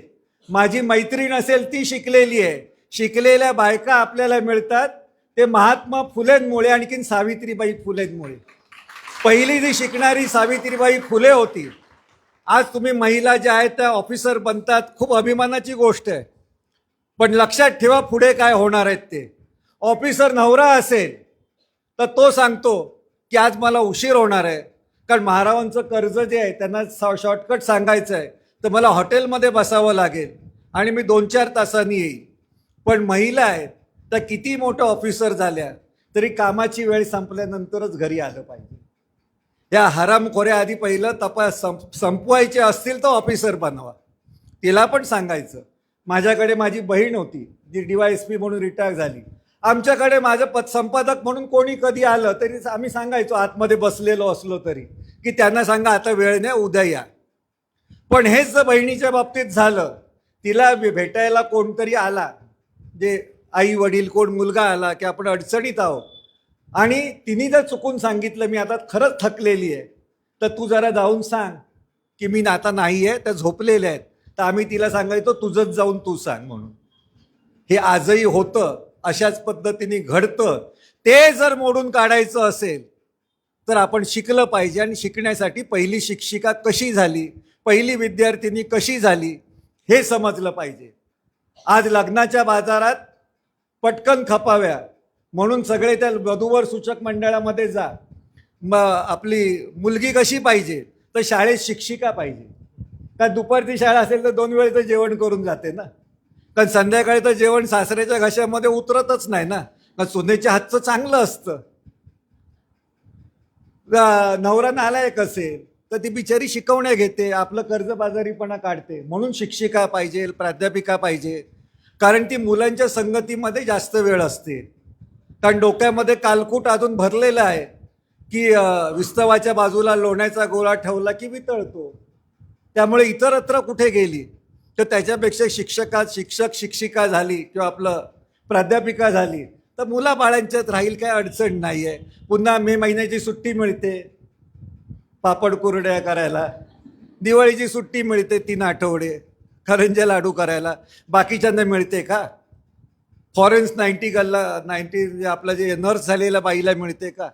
S4: माझी मैत्रीण असेल ती शिकलेली आहे. शिकलेल्या बायका आपल्याला मिळतात ते महात्मा फुलेंमुळे, आणखीन सावित्रीबाई फुलेंमुळे. पहिली जी शिकणारी सावित्रीबाई फुले होती. आज तुम्ही महिला ज्या आहेत त्या ऑफिसर बनतात, खूप अभिमानाची गोष्ट आहे. पण लक्षात ठेवा पुढे काय होणार आहेत ते. ऑफिसर नवरा असेल तर तो सांगतो की आज मला उशीर होणार आहे, कारण महारावांचं कर्ज जे आहे त्यांना शॉर्टकट सांगायचं आहे, तर मला हॉटेलमध्ये बसावं लागेल आणि मी 2-4 तासांनी येईल. पण महिला आहेत तर किती मोठं ऑफिसर झाल्या तरी कामाची वेळ संपल्यानंतरच घरी आलं पाहिजे. या हरामखोऱ्या आधी पहिलं तपास संपवायचे असतील तर ऑफिसर बनवा. तिला पण सांगायचं. माझ्याकडे माझी बहीण होती जी DYSP म्हणून रिटायर झाली. आमच्याकडे माझं संपादक म्हणून कोणी कधी आलं तरी आम्ही सांगायचो, आतमध्ये बसलेलो असलो तरी, की त्यांना सांगा आता वेळ नाही, उद्या या. पण हेच जर बहिणीच्या बाबतीत झालं, तिला भेटायला कोणतरी आला, जे आई वडील कोण मुलगा आला की आपण अडचणीत आहोत, आणि तिने जर चुकून सांगितलं मी आता खरंच थकलेली आहे, तर तू जरा जाऊन सांग की मी आता नाही आहे, त्या झोपलेल्या आहेत, तर आम्ही तिला सांगायचो तुझंच जाऊन तू सांग म्हणून. हे आजही होतं, अशाच पद्धतीने घडतं. ते जर मोडून काढायचं असेल तर आपण शिकलं पाहिजे. आणि शिकण्यासाठी पहिली शिक्षिका कशी झाली, पहिली विद्यार्थिनी कशी झाली हे समजलं पाहिजे. आज लग्नाच्या बाजारात पटकन खपाव्या म्हणून सगळे त्या वधूवर सूचक मंडळामध्ये जा. आपली मुलगी कशी पाहिजे, तर शाळेत शिक्षिका पाहिजे. का दुपारची शाळा असेल तर 2 वेळेचं जेवण करून जाते ना, कारण संध्याकाळी तर जेवण सासऱ्याच्या घशामध्ये उतरतच नाही ना, कारण सुनेच्या हातचं चांगलं असतं. नवरा नालायक असेल तर ती बिचारी शिकवण्या घेते, आपलं कर्जबाजारीपणा काढते. म्हणून शिक्षिका पाहिजे, प्राध्यापिका पाहिजे, कारण ती मुलांच्या संगतीमध्ये जास्त वेळ असते. कारण डोक्यामध्ये कालकूट अजून भरलेलं आहे की विस्तवाच्या बाजूला लोण्याचा गोळा ठेवला की वितळतो. त्यामुळे इतरत्र कुठे गेली तर त्याच्यापेक्षा शिक्षिका झाली किंवा आपलं प्राध्यापिका झाली तर मुलाबाळांच्यात राहील, काय अडचण नाही आहे. पुन्हा मे महिन्याची सुट्टी मिळते पापड कुरड्या करायला, दिवाळीची सुट्टी मिळते 3 आठवडे करंज्या लाडू करायला. बाकीच्यांना मिळते का? फॉरेन्स 90 आपलं जे नर्स झालेल्या बाईला मिळते का?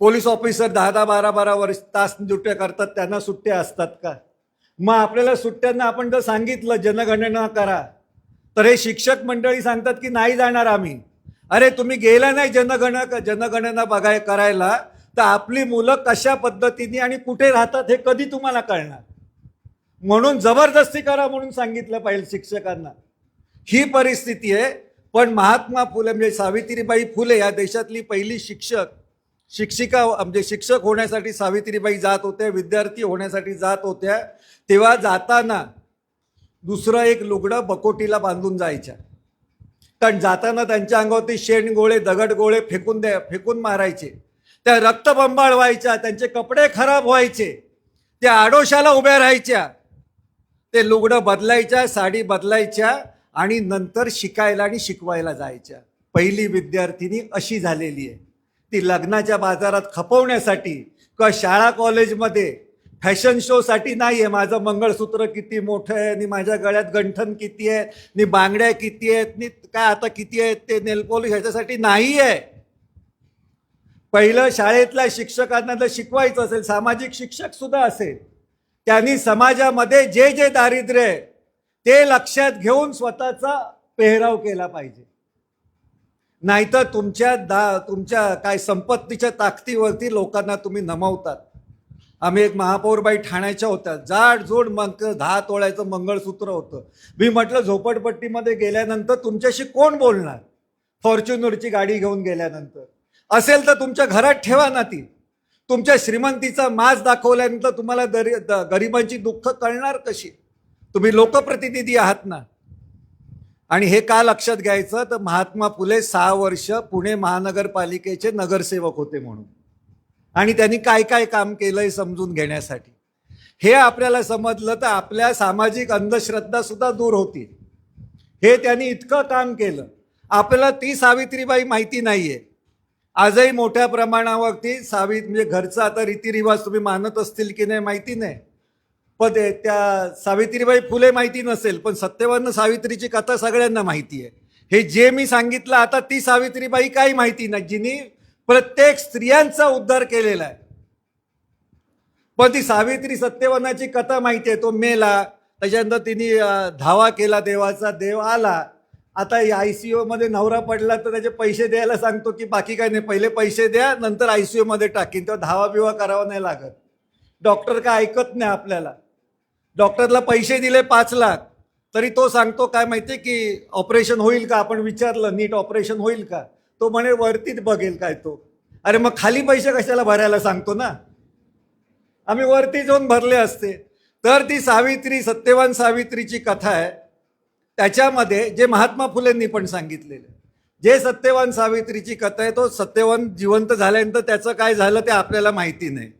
S4: पोलीस ऑफिसर 10-12 तास ड्युट्या करतात, त्यांना सुट्ट्या असतात का? मग आपल्याला सुट्ट्यांना आपण जर सांगितलं जनगणना करा, तर हे मंडळी सांगतात की नाही जाणार आम्ही. अरे तुम्ही गेला नाही जनगणना करायला तर आपली मुलं कशा पद्धतीने आणि कुठे राहतात हे कधी तुम्हाला कळणार. म्हणून जबरदस्ती करा म्हणून सांगितलं पाहिजे शिक्षकांना. ही परिस्थिती आहे. पण महात्मा फुले म्हणजे सावित्रीबाई फुले या देशातली पहिली शिक्षिका म्हणजे शिक्षक होण्यासाठी सावित्रीबाई जात होत्या, विद्यार्थी होण्यासाठी जात होत्या. तेव्हा जाताना दुसरं एक लुगडं बकोटीला बांधून जायच्या, कारण जाताना त्यांच्या अंगावरती शेणगोळे दगडगोळे फेकून मारायचे, त्या रक्तबंबाळ व्हायच्या, त्यांचे कपडे खराब व्हायचे, त्या आडोशाला उभ्या राहायच्या, ते लुगडं बदलायच्या, साडी बदलायच्या आणि नंतर शिकायला आणि शिकवायला जायच्या. पहिली विद्यार्थिनी अशी झालेली आहे. ती लग्नाच्या बाजारात खपवण्यासाठी किंवा शाळा कॉलेजमध्ये फॅशन शोसाठी नाही आहे. माझं मंगळसूत्र किती मोठं आहे आणि माझ्या गळ्यात गंठण किती आहे आणि बांगड्या किती आहेत आणि काय आता किती आहेत ते नेलपॉलिश ह्याच्यासाठी नाही आहे. पहिलं शाळेतल्या शिक्षकांना जर शिकवायचं असेल, सामाजिक शिक्षक सुद्धा असेल, त्यांनी समाजामध्ये जे जे दारिद्र्य आहे ते लक्षात घेऊन स्वतःचा पेहराव केला पाहिजे. नाहीतर तुमच्या काय संपत्तीच्या ताकदीवरती लोकांना तुम्ही नमवतात. आम्ही एक महापौरबाई ठाण्याच्या होत्या, जाडजूड मग 10 तोळ्याचं मंगळसूत्र होतं. मी म्हटलं झोपडपट्टीमध्ये गेल्यानंतर तुमच्याशी कोण बोलणार? फॉर्च्युनरची गाडी घेऊन गेल्यानंतर असेल तर तुमच्या घरात ठेवा ना ती. तुमच्या श्रीमंतीचा माज दाखवल्यानंतर तुम्हाला गरिबांची दुःख कळणार कशी? तुम्ही लोकप्रतिनिधी आहात ना. आणि हे का लक्षात घ्यायचं तर महात्मा फुले 6 वर्ष पुणे महानगरपालिकेचे नगरसेवक होते म्हणून, आणि त्यांनी काय काय काम केलंय समजून घेण्यासाठी. हे आपल्याला समजलं तर आपल्या सामाजिक अंधश्रद्धा सुद्धा दूर होतील. हे त्यांनी इतकं काम केलं. आपल्याला ती सावित्रीबाई माहिती नाहीये. आजही मोठ्या प्रमाणावरती म्हणजे घरचा आता रीतिरिवाज तुम्ही मानत असतील की नाही माहिती नाही, पण त्या सावित्रीबाई फुले माहिती नसेल, पण सत्यवान सावित्रीची कथा सगळ्यांना माहिती आहे. हे जे मी सांगितलं आता ती सावित्रीबाई काही माहिती नाही, जिने प्रत्येक स्त्रियांचा उद्धार केलेला आहे. पण ती सावित्री सत्यवानाची कथा माहिती आहे. तो मेला, त्याच्यानंतर तिने धावा केला देवाचा, देव आला. आता ICU मध्ये नवरा पडला तर त्याचे पैसे द्यायला सांगतो की बाकी काय नाही, पहिले पैसे द्या नंतर ICU मध्ये टाकीन, तेव्हा धावा बिवा करावा नाही लागत. डॉक्टर काय ऐकत नाही आपल्याला. डॉक्टरला पैसे दिले 5 लाख तरी तो सांगतो काय माहितीये की ऑपरेशन होईल का? आपण विचारलं नीट ऑपरेशन होईल का? तो म्हणे वरतीच बघेल काय तो. अरे मग खाली पैसे कशाला भरायला सांगतो ना, आम्ही वरती जाऊन भरले असते. तर ती सावित्री, सत्यवान सावित्रीची कथा आहे. त्याच्यामध्ये जे महात्मा फुलेंनी पण सांगितलेलं, जे सत्यवान सावित्रीची कथा आहे, तो सत्यवान जिवंत झाल्यानंतर त्याचं काय झालं ते आपल्याला माहिती नाही.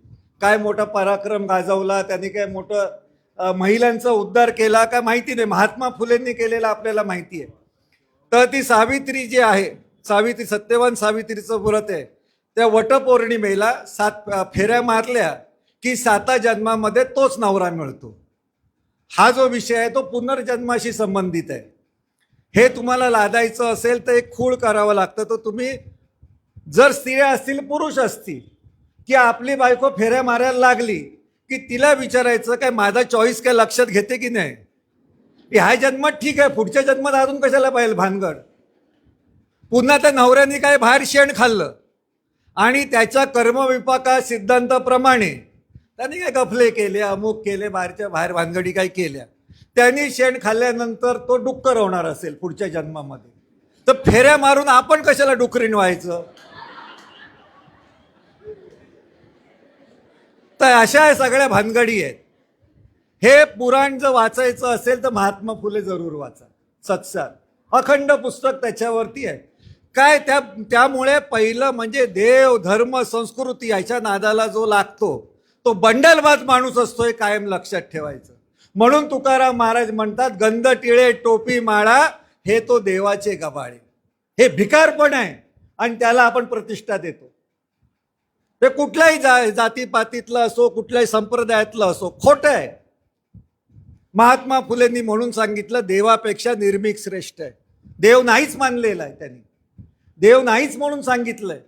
S4: काय मोठा पराक्रम गाजवला त्यांनी, काय मोठं महिलांचा उद्धार केला काय माहिती नाही. महात्मा फुलेंनी केलेला आपल्याला माहिती आहे. तर ती सावित्री जी आहे, सावित्री, सत्यवान सावित्रीचं व्रत आहे. त्या वटपौर्णिमेला 7 फेऱ्या मारल्या की 7 जन्मामध्ये तोच नवरा मिळतो. हा जो विषय आहे तो पुनर्जन्माशी संबंधित आहे. हे तुम्हाला लादायचं असेल तर एक खूळ करावं लागतं. तर तुम्ही जर स्त्रिया असतील, पुरुष असतील, की आपली बायको फेऱ्या मारायला लागली की तिला विचारायचं काय माझा चॉईस काय लक्षात घेते की नाही? ह्या जन्मात ठीक आहे, पुढच्या जन्मात अजून कशाला पाहिजे भानगड? पुन्हा त्या नवऱ्याने काय बाहेर शेण खाल्लं आणि त्याच्या कर्मविपाका सिद्धांताप्रमाणे त्यांनी काय गफले केले, अमुक केले, बाहेर भानगडी काय केल्या, त्यांनी शेण खाल्ल्यानंतर तो डुक्कर होणार असेल पुढच्या जन्मामध्ये, तर फेऱ्या मारून आपण कशाला डुकरीण व्हायचं? तर अशा सगळ्या भानगडी आहेत. हे पुराण जर वाचायचं असेल तर महात्मा फुले जरूर वाचा. सत्सार अखंड पुस्तक त्याच्यावरती आहे. काय त्यामुळे पहिलं म्हणजे देव, धर्म, संस्कृती याच्या नादाला जो लागतो तो बंडलबाज माणूस असतोय, कायम लक्षात ठेवायचं. म्हणून तुकाराम महाराज म्हणतात, गंध टिळे टोपी माळा हे तो देवाचे गबाळे. हे भिकारपण आहे आणि त्याला आपण प्रतिष्ठा देतो. ते कुठल्याही जातीपातीतलं असो, कुठल्याही संप्रदायातलं असो, खोटं आहे. महात्मा फुलेंनी म्हणून सांगितलं, देवापेक्षा निर्मिक श्रेष्ठ आहे. देव नाहीच मानलेला आहे त्यांनी, देव नाहीच म्हणून सांगितलंय.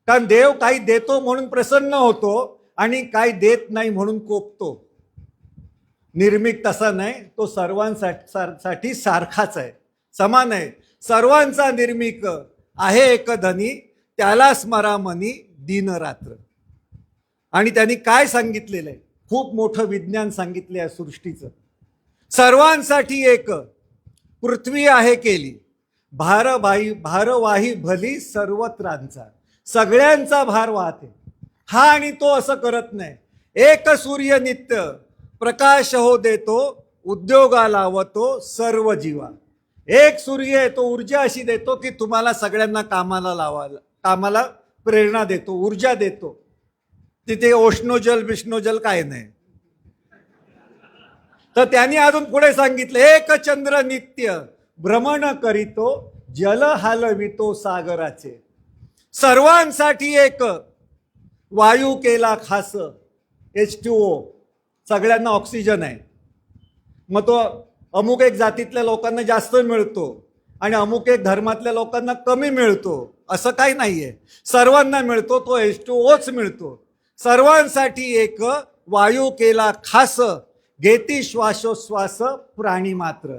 S4: कारण देव काही देतो म्हणून प्रसन्न होतो आणि काही देत नाही म्हणून कोपतो. निर्मिक तसा नाही, तो सर्वांसाठी सारखाच आहे, समान आहे. सर्वांचा निर्मिक आहे एक धनी, त्याला स्मरा मनी दिन रात्र. आणि त्यांनी काय सांगितलेलं आहे? खूप मोठं विज्ञान सांगितलं आहे सृष्टीचं. सर्वांसाठी एक पृथ्वी आहे केली, भारवाही भली सर्वत्रांचा. सगळ्यांचा भार वाहते हा, आणि तो असं करत नाही. एक सूर्य नित्य प्रकाश हो देतो, उद्योगा लावतो सर्व जीवा. एक सूर्य आहे, तो ऊर्जा अशी देतो की तुम्हाला सगळ्यांना कामाला प्रेरणा देतो, ऊर्जा देतो. तिथे उष्णोजल विष्णोजल काय नाही. तर त्यांनी अजून पुढे सांगितलं, एक चंद्र नित्य भ्रमण करीतो, जल हालवितो सागराचे. सर्वांसाठी एक वायू केला खास, H2O, सगळ्यांना ऑक्सिजन आहे. मग तो अमुक एक जातीतल्या लोकांना जास्त मिळतो आणि अमुक एक धर्मातल्या लोकांना कमी मिळतो असं काही नाहीये. सर्वांना मिळतो, तो H2Oच मिळतो. सर्वांसाठी एक वायू केला खास, घेती श्वासोश्वास प्राणी मात्र.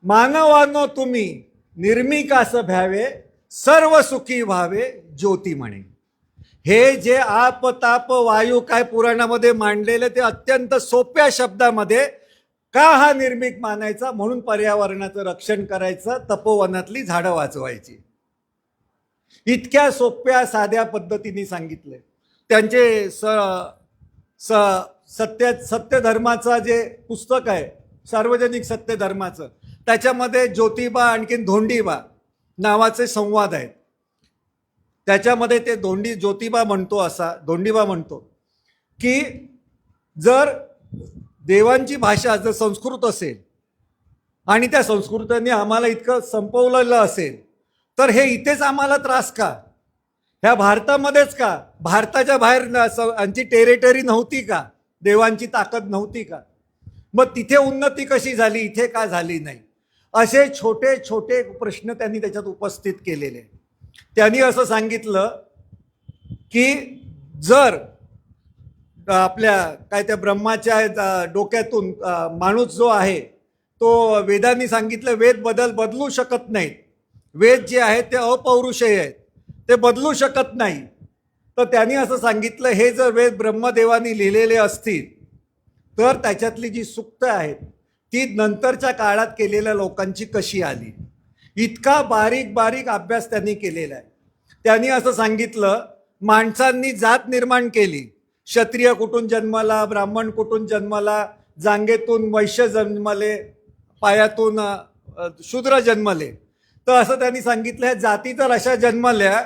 S4: मानवांनो तुम्ही निर्मिकास भ्यावे, सर्व सुखी व्हावे ज्योती म्हणे. हे जे आप ताप वायू काय पुराणामध्ये मांडलेले ते अत्यंत सोप्या शब्दामध्ये, का हा निर्मिक मानायचा, म्हणून पर्यावरणाचं रक्षण करायचं, तपोवनातली झाडं वाचवायची. इतक्या सोप्या साध्या पद्धतीने सांगितले. त्यांचे सत्य धर्माचं जे पुस्तक आहे, सार्वजनिक सत्य धर्माचं, त्याच्यामध्ये ज्योतिबा आणखीन धोंडीबा नावाचे संवाद आहेत. त्याच्यामध्ये ते ज्योतिबा धोंडीबा म्हणतो की जर देवांची भाषा जर संस्कृत असेल आणि त्या संस्कृतांनी आम्हाला इतकं संपवलेलं असेल, तर हे इथेच आम्हाला त्रास का? ह्या भारतामध्येच का? भारताच्या बाहेर यांची टेरिटरी नव्हती का? देवांची ताकद नव्हती का? मग तिथे उन्नती कशी झाली, इथे का झाली नाही? असे छोटे छोटे प्रश्न त्यांनी त्याच्यात उपस्थित केलेले. त्यांनी असं सांगितलं की जर आपल्या काय त्या ब्रह्माच्या डोक्यातून माणूस जो आहे तो वेदांनी सांगितलं वेद बदलू शकत नाहीत. वेद जे आहेत ते अपौरुषेय आहेत, ते बदलू शकत नाही. तर त्यांनी असं सांगितलं हे जर वेद ब्रह्मदेवानी लिहिलेले असतील तर त्याच्यातली जी सूक्त आहेत ती नंतरच्या काळात केलेल्या लोकांची कशी आली. इतका बारीक बारीक अभ्यास त्यांनी केलेला आहे. त्यांनी असं सांगितलं माणसांनी जात निर्माण केली. क्षत्रिय कुठून जन्माला, ब्राह्मण कुठून जन्माला, जांगेतून वैश्य जन्मले, पायातून शूद्र जन्मले. तर असं त्यांनी सांगितलं ह्या जाती जर अशा जन्मल्या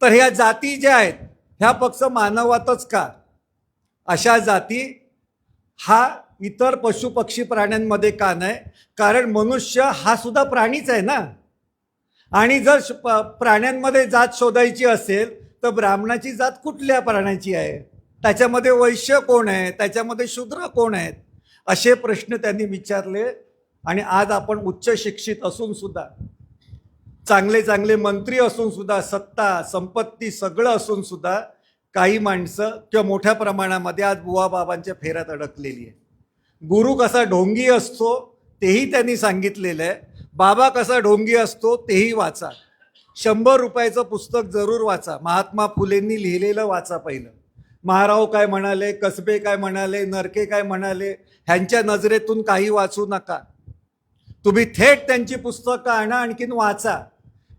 S4: तर ह्या जाती ज्या आहेत ह्या फक्त मानवातच का? अशा जाती हा इतर पशु पक्षी प्राण्यांमध्ये का नाही? कारण मनुष्य हा सुद्धा प्राणीच आहे ना. आणि जर प्राण्यांमध्ये जात शोधायची असेल तर ब्राह्मणाची जात कुठल्या प्राण्याची आहे? त्याच्यामध्ये वैश्य कोण आहे? त्याच्यामध्ये शूद्र कोण आहेत? असे प्रश्न त्यांनी विचारले. आणि आज आपण उच्च शिक्षित असून सुद्धा, चांगले चांगले मंत्री असून सुद्धा, सत्ता संपत्ती सगळं असून सुद्धा काही माणसं किंवा मोठ्या प्रमाणामध्ये आज बुवा बाबांच्या फेऱ्यात अडकलेली आहे. गुरु कसा ढोंगी असतो तेही त्यांनी सांगितलेलं आहे. बाबा कसा ढोंगी असतो तेही वाचा. 100 रुपयाचं पुस्तक जरूर वाचा. महात्मा फुलेंनी लिहिलेलं वाचा पहिलं. महाराव काय म्हणाले, कसबे काय म्हणाले, नरके काय म्हणाले, ह्यांच्या नजरेतून काही वाचू नका. तुम्ही थेट त्यांची पुस्तकं आणा, आणखीन वाचा.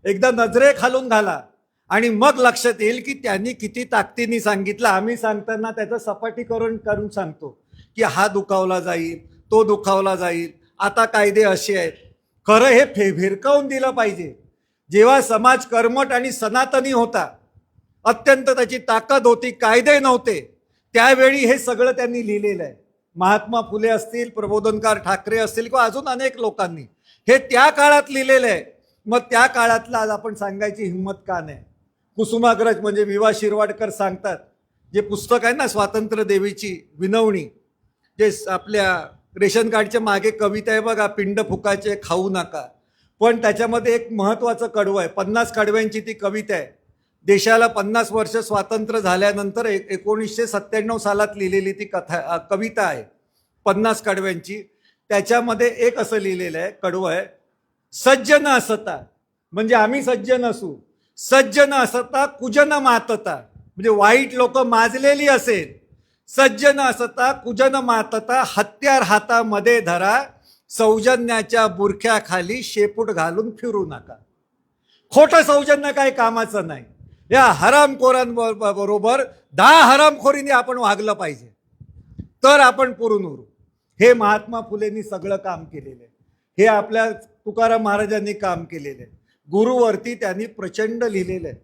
S4: एकदा नजरे खालून घाला आणि मग लक्षात येईल की त्यांनी किती ताकदीने सांगितलं. आम्ही सांगताना त्याचं सपाटीकरण करून सांगतो की हा दुखावला जाईल, तो दुखावला जाईल, आता कायदे असे आहेत. खरं हे भिरकावून दिलं पाहिजे. जेव्हा समाज कर्मठ आणि सनातनी होता, अत्यंत त्याची ताकद होती, कायदे नव्हते, त्यावेळी हे सगळं त्यांनी लिहिलेलं आहे. महात्मा फुले असतील, प्रबोधनकार ठाकरे असतील किंवा अजून अनेक लोकांनी हे त्या काळात लिहिलेलं आहे. मग त्या काळातला आज आपण सांगायची हिंमत का नाही? कुसुमाग्रज म्हणजे विवा शिरवाडकर सांगतात, जे पुस्तक आहे ना स्वातंत्र्य देवीची विनवणी, जे आपल्या रेशन कार्डच्या मागे कविता आहे बघा, पिंड फुकाचे खाऊ नका. पण त्याच्यामध्ये एक महत्त्वाचं कडवं आहे. 50 कडव्यांची ती कविता आहे. देशाला 50 वर्ष स्वातंत्र्य झाल्यानंतर 1997 सालात लिहिलेली ती कविता आहे 50 कडव्यांची. त्याच्यामध्ये एक असं लिहिलेलं आहे, कडवं आहे, सज्ज न असता, म्हणजे आम्ही सज्ज नसू, सज्ज न असता कुजन मातता, म्हणजे वाईट लोक माजलेली असेल, सज्ज न असता कुजन मातता, हत्यार हातामध्ये धरा, सौजन्याच्या बुरख्याखाली शेपूट घालून फिरू नका. खोटं सौजन्य काही कामाचं नाही. या हरामखोरांबरोबर 10 हरामखोरीने आपण वागलं पाहिजे, तर आपण पुरून उरू. हे महात्मा फुलेंनी सगळं काम केलेलं आहे. हे आपल्या तुकाराम महाराजांनी काम केलेलं आहे. गुरुवरती त्यांनी प्रचंड लिहिलेलं आहे.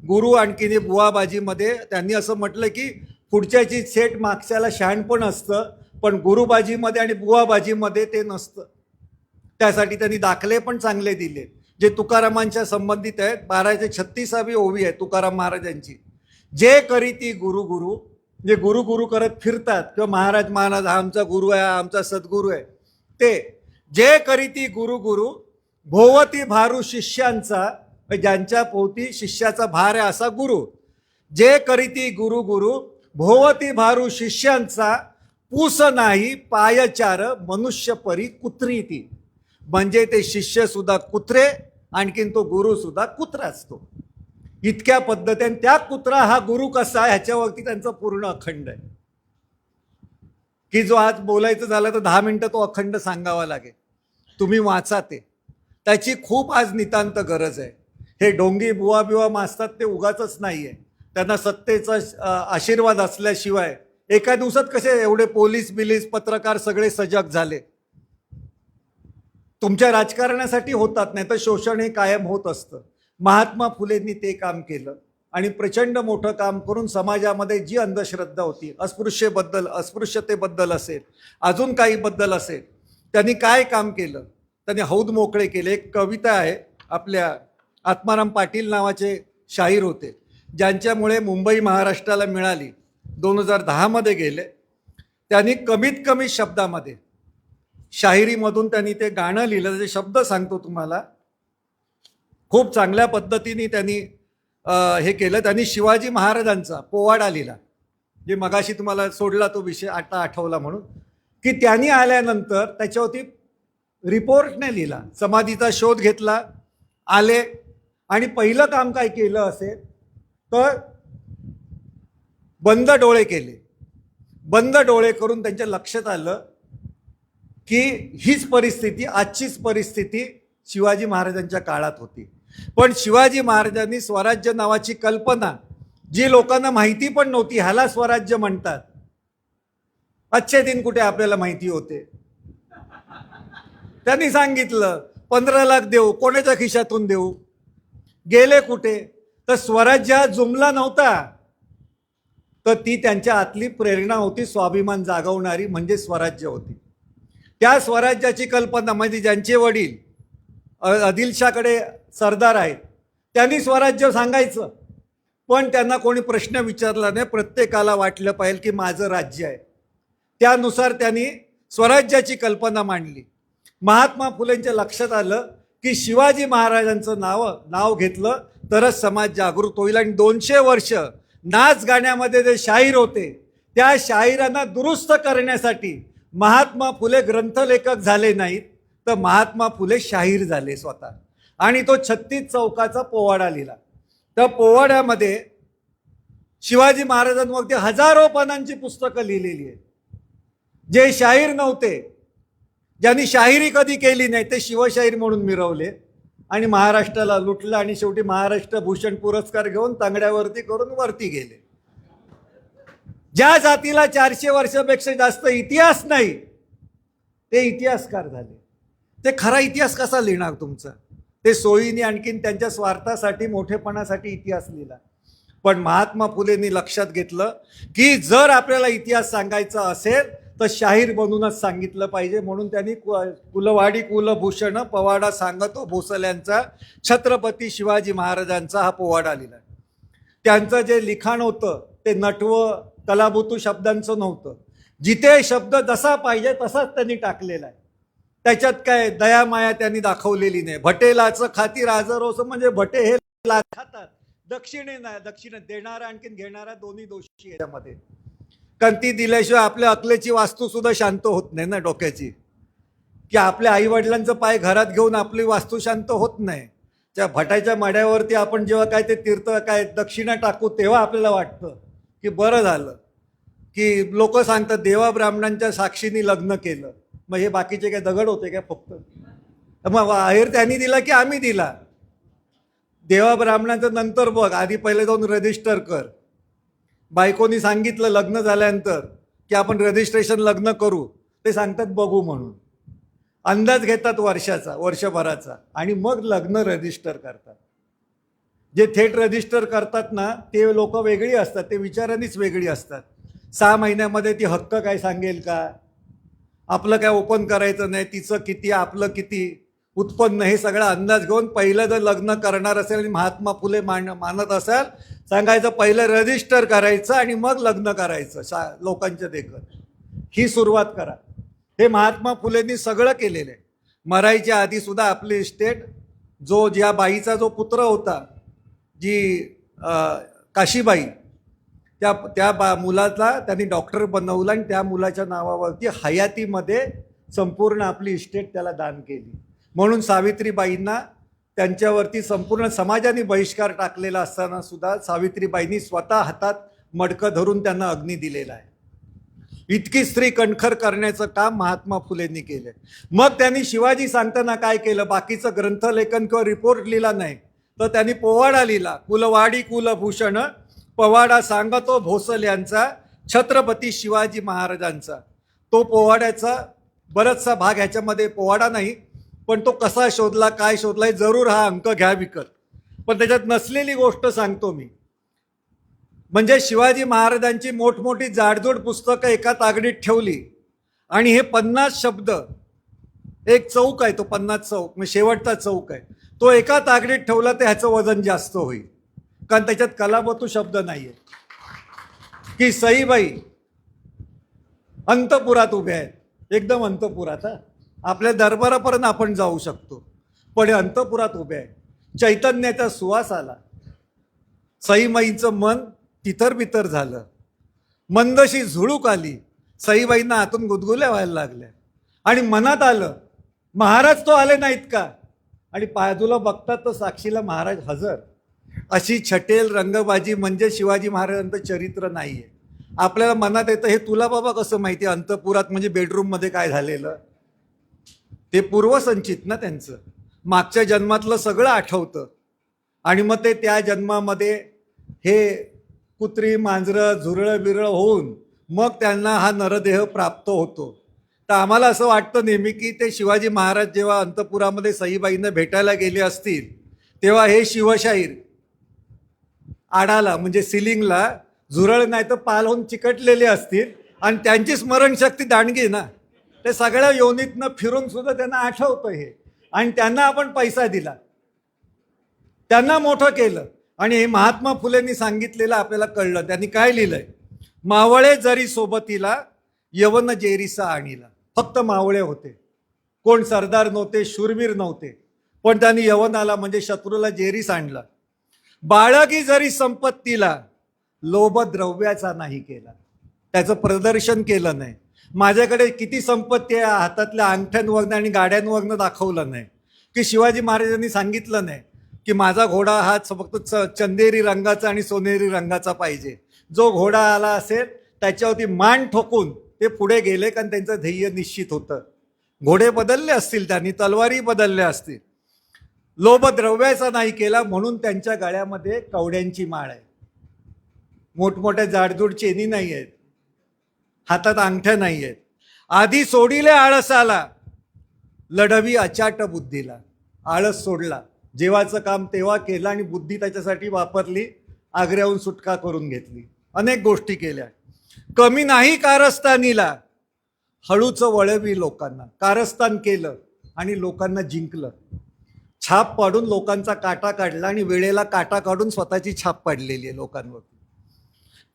S4: गुरु आणखीन बुवाबाजीमध्ये त्यांनी असं म्हटलं की पुढच्याची सेट मागच्याला शहाणपण असतं, पण गुरुबाजीमध्ये आणि बुवाबाजीमध्ये ते नसतं. त्यासाठी त्यांनी दाखले पण चांगले दिले जे तुकारामांच्या संबंधित आहेत. 1236वी ओवी आहे तुकाराम महाराजांची. जे करीती गुरु गुरु, जे गुरु गुरु करत फिरतात किंवा महाराज महाराज हा आमचा गुरु आहे, हा आमचा सद्गुरू आहे, ते जे करीती गुरु गुरु, भोवती भारू शिष्यांचा, ज्यांच्या पोती शिष्याचा भार आहे असा गुरु. जे करीती गुरु गुरु, भोवती भारू शिष्यांचा पूस नाही पायचार मनुष्य परी कुत्री ती. म्हणजे ते शिष्य सुद्धा कुत्रे, आणखीन तो गुरु सुद्धा कुत्रा असतो. इतक्या पद्धतीने त्या कुत्रा हा गुरु कसा आहे ह्याच्यावरती त्यांचं पूर्ण अखंड आहे, की जो आज बोलायचं झालं तर 10 मिनिटं तो अखंड सांगावा लागेल. तुम्ही वाचा ते, त्याची खूप आज नितांत गरज आहे. हे डोंगी बुवा बिवा माजतात ते उगाचच नाही आहे. त्यांना सत्तेचा आशीर्वाद असल्याशिवाय एका दिवसात कसे एवढे पोलीस बिलीस पत्रकार सगळे सजग झाले. तुमच्या राजकारणासाठी होतात, नाही तर शोषण हे कायम होत असतं. महात्मा फुलेंनी ते काम केलं आणि प्रचंड मोठं काम करून समाजामध्ये जी अंधश्रद्धा होती, अस्पृश्यतेबद्दल असेल, अजून काही बद्दल असेल, त्यांनी काय काम केलं, त्यांनी हौद मोकळे केले. एक कविता आहे, आपल्या आत्माराम पाटील नावाचे शाहीर होते, ज्यांच्यामुळे मुंबई महाराष्ट्राला मिळाली. 2010 मध्ये गेले. त्यांनी कमीत कमी शब्दामध्ये शाहिरीमधून त्यांनी ते गाणं लिहिलं. त्याचे शब्द सांगतो तुम्हाला. खूप चांगल्या पद्धतीने त्यांनी हे केलं. त्यांनी शिवाजी महाराजांचा पोवाडा लिहिला, जे मगाशी तुम्हाला सोडला तो विषय आता आठवला म्हणून, की त्यांनी आल्यानंतर त्याच्यावरती रिपोर्टने लिहिला. समाधीचा शोध घेतला, आले आणि पहिलं काम काय केलं असेल तर बंद डोळे केले. बंद डोळे करून त्यांच्या लक्षात आलं की हीच परिस्थिती, आजचीच परिस्थिती शिवाजी महाराजांच्या काळात होती. पण शिवाजी महाराजांनी स्वराज्य नावाची कल्पना, जी लोकांना माहिती पण नव्हती, ह्याला स्वराज्य म्हणतात. अच्छे दिन कुठे आपल्याला माहिती होते. त्यांनी सांगितलं 15 लाख देऊ, कोणाच्या खिशातून देऊ, गेले कुठे. तर स्वराज्य हा जुमला नव्हता, तर ती त्यांच्या आतली प्रेरणा होती, स्वाभिमान जागवणारी, म्हणजे स्वराज्य होती. त्या स्वराज्याची कल्पना म्हणजे ज्यांचे वडील आदिलशाकडे सरदार आहेत, त्यांनी स्वराज्य सांगायचं, पण त्यांना कोणी प्रश्न विचारला नाही. प्रत्येकाला वाटलं पाहिजे की माझं राज्य आहे. त्यानुसार त्यांनी स्वराज्याची कल्पना मांडली. महात्मा फुलेंच्या लक्षात आलं की शिवाजी महाराजांचं नाव घेतलं तरच समाज जागृत होईल. आणि 200 वर्ष नाच गाण्यामध्ये जे शाहीर होते, त्या शाहिरांना दुरुस्त करण्यासाठी महात्मा फुले ग्रंथलेखक झाले नाहीत, तर महात्मा फुले शाहीर झाले स्वतः. आणि तो 36 चौकाचा पोवाडा लिहिला. त्या पोवाड्यामध्ये शिवाजी महाराजांवरती हजारो पानांची पुस्तकं लिहिलेली आहेत. जे शाहीर नव्हते, ज्यांनी शाहिरी कधी केली नाही, ते शिवशाहीर म्हणून मिरवले आणि महाराष्ट्राला लुटलं आणि शेवटी महाराष्ट्र भूषण पुरस्कार घेऊन तांगड्यावरती करून वरती गेले. ज्या जातीला 400 वर्षापेक्षा जास्त इतिहास नाही, ते इतिहासकार झाले. ते खरा इतिहास कसा लिहिणार तुमचा? ते सोयीने आणखीन त्यांच्या स्वार्थासाठी, मोठेपणासाठी इतिहास लिहिला. पण महात्मा फुलेंनी लक्षात घेतलं की जर आपल्याला इतिहास सांगायचा असेल तर शाहीर बनूनच सांगितलं पाहिजे. म्हणून त्यांनी कुलवाडी कुलभूषण पोवाडा सांगतो भोसल्यांचा, छत्रपती शिवाजी महाराजांचा हा पोवाडा लिहिला. त्यांचं जे लिखाण होतं ते नटवं कलाबुतू शब्दांचं नव्हतं. जिथे शब्द जसा पाहिजे तसाच त्यांनी टाकलेला आहे. त्याच्यात काय दयामाया त्यांनी दाखवलेली नाही. भटेलाचं खाती राजरोस, म्हणजे भटे हे खातात, दक्षिणे देणारा आणखीन घेणारा दोन्ही दोषी आहे त्यामध्ये. कंती दिल्याशिवाय आपल्या अकलेची वास्तू सुद्धा शांत होत नाही ना डोक्याची, की आपल्या आईवडिलांचं पाय घरात घेऊन आपली वास्तू शांत होत नाही. त्या भटाच्या मड्यावरती आपण जेव्हा काय ते तीर्थ काय दक्षिणा टाकू, तेव्हा आपल्याला वाटतं की बरं झालं, की लोक सांगतात देवा ब्राह्मणांच्या साक्षीने लग्न केलं. मग हे बाकीचे काय दगड होते काय फक्त? मग आहेर त्यांनी दिला की आम्ही दिला? देवा ब्राह्मणांचं नंतर बघ, आधी पहिले जाऊन रजिस्टर कर. बायकोनी सांगितलं लग्न झाल्यानंतर की आपण रजिस्ट्रेशन लग्न करू, ते सांगतात बघू म्हणून. अंदाज घेतात वर्षाचा, वर्षभराचा, आणि मग लग्न रजिस्टर करतात. जे थेट रजिस्टर करतात ना, ते लोक वेगळी असतात, ते विचारांनीच वेगळी असतात. 6 महिन्यामध्ये ती हक्क काय सांगेल का, आपलं काय ओपन करायचं नाही, तिचं किती आपलं किती उत्पन्न, हे सगळा अंदाज घेऊन पहिलं जर लग्न करणार असेल आणि महात्मा फुले मानत असाल, सांगायचं पहिलं रजिस्टर करायचं आणि मग लग्न करायचं लोकांच्या देखत. ही सुरुवात करा. हे महात्मा फुलेंनी सगळं केलेलं आहे. मरायच्या आधी सुद्धा आपली इस्टेट, ज्या बाईचा जो पुत्र होता, जी काशीबाई, त्या मुलाला त्यांनी डॉक्टर बनवलं आणि त्या मुलाच्या नावावरती हयातीमध्ये संपूर्ण आपली इस्टेट त्याला दान केली. म्हणून सावित्रीबाईंना त्यांच्यावरती संपूर्ण समाजाने बहिष्कार टाकलेला असताना सुद्धा सावित्रीबाईंनी स्वतः हातात मडकं धरून त्यांना अग्नी दिलेला आहे. इतकी स्त्री कणखर करण्याचं काम महात्मा फुलेंनी केलं. मग त्यांनी शिवाजी सांगताना काय केलं, बाकीचं ग्रंथलेखन किंवा रिपोर्ट लिहिला नाही, तर त्यांनी पोवाडा लिहिला. कुलवाडी कुलभूषण पवाडा सांगतो भोसल्यांचा छत्रपती शिवाजी महाराजांचा. तो पोवाड्याचा बराचसा भाग ह्याच्यामध्ये पोवाडा नाही, पण तो कसा शोधला काय शोधला हे जरूर हा अंक घ्या विकत. पण त्याच्यात नसलेली गोष्ट सांगतो मी, म्हणजे शिवाजी महाराजांची मोठमोठी जाडजूड पुस्तकं एका तागडीत ठेवली आणि हे 50 शब्द, एक चौक आहे तो 50 चौक, म्हणजे शेवटचा चौक आहे तो एका तागडीत ठेवला तर ह्याचं वजन जास्त होईल, कारण त्याच्यात कलाबतू शब्द नाहीये. की सईबाई अंतपुरात उभ्या आहेत, एकदम अंतपुरात, आपल्या दरबारापर्यंत आपण जाऊ शकतो, पण हे अंतपुरात उभे आहे. चैतन्याचा सुवास आला, सईबाईंचं मन तिथर बितर झालं, मंदशी झुळूक आली, सईबाईंना आतून गुदगुल्या व्हायला लागल्या आणि मनात आलं महाराज तो आले नाहीत का, आणि बाजूला बघतात तर साक्षीला महाराज हजर. अशी छटेल रंगबाजी म्हणजे शिवाजी महाराजांचं चरित्र नाहीये. आपल्याला मनात येतं हे तुला बाबा कसं माहिती अंतपुरात म्हणजे बेडरूममध्ये काय झालेलं, ते पूर्वसंचित ना त्यांचं, मागच्या जन्मातलं सगळं आठवतं आणि मग ते त्या जन्मामध्ये हे कुत्री मांजरं झुरळं बिरळं होऊन मग त्यांना हा नरदेह प्राप्त होतो. तर आम्हाला असं वाटतं नेहमी की ते शिवाजी महाराज जेव्हा अंतपुरामध्ये सईबाईंना भेटायला गेले असतील तेव्हा हे शिवशाहीर आडाला म्हणजे सिलिंगला झुरळ नाही तर पाल होऊन चिकटलेले असतील आणि त्यांची स्मरणशक्ती दांडगी ना, ते सगळ्या योनीतनं फिरून सुद्धा त्यांना आठवतं हे, आणि त्यांना आपण पैसा दिला, त्यांना मोठं केलं. आणि हे महात्मा फुलेंनी सांगितलेलं आपल्याला कळलं. त्यांनी काय लिहिलंय, मावळे जरी सोबतीला यवन जेरीसा आणीला. फक्त मावळे होते, कोण सरदार नव्हते, शूरवीर नव्हते, पण त्यांनी यवनाला म्हणजे शत्रूला जेरीस आणला. बाळगी जरी संपत्तीला लोभ द्रव्याचा नाही केला, त्याचं प्रदर्शन केलं नाही. माझ्याकडे किती संपत्ती आहे हातातल्या अंगठ्यांवरनं आणि गाड्यांवरनं दाखवलं नाही, की शिवाजी महाराजांनी सांगितलं नाही की माझा घोडा हा फक्त चंदेरी रंगाचा आणि सोनेरी रंगाचा पाहिजे. जो घोडा आला असेल त्याच्यावरती मान ठोकून ते पुढे गेले, कारण त्यांचं ध्येय निश्चित होतं. घोडे बदलले असतील त्यांनी, तलवारी बदलल्या असतील, लोभ द्रव्याचा नाही केला. म्हणून त्यांच्या गळ्यामध्ये कवड्यांची माळ आहे, मोठमोठ्या जाडजूड चेनी नाही आहेत, हातात अंगठ्या नाही आहेत. आधी सोडिले आळसाला लढवी अचाट बुद्धीला. आळस सोडला, जेवाचं काम तेव्हा केलं आणि बुद्धी त्याच्यासाठी वापरली, आग्र्याहून सुटका करून घेतली, अनेक गोष्टी केल्या. कमी नाही कारस्थानीला हळूच वळवी लोकांना. कारस्थान केलं आणि लोकांना जिंकलं, छाप पाडून लोकांचा काटा काढला आणि वेळेला काटा काढून स्वतःची छाप पाडलेली आहे लोकांवर.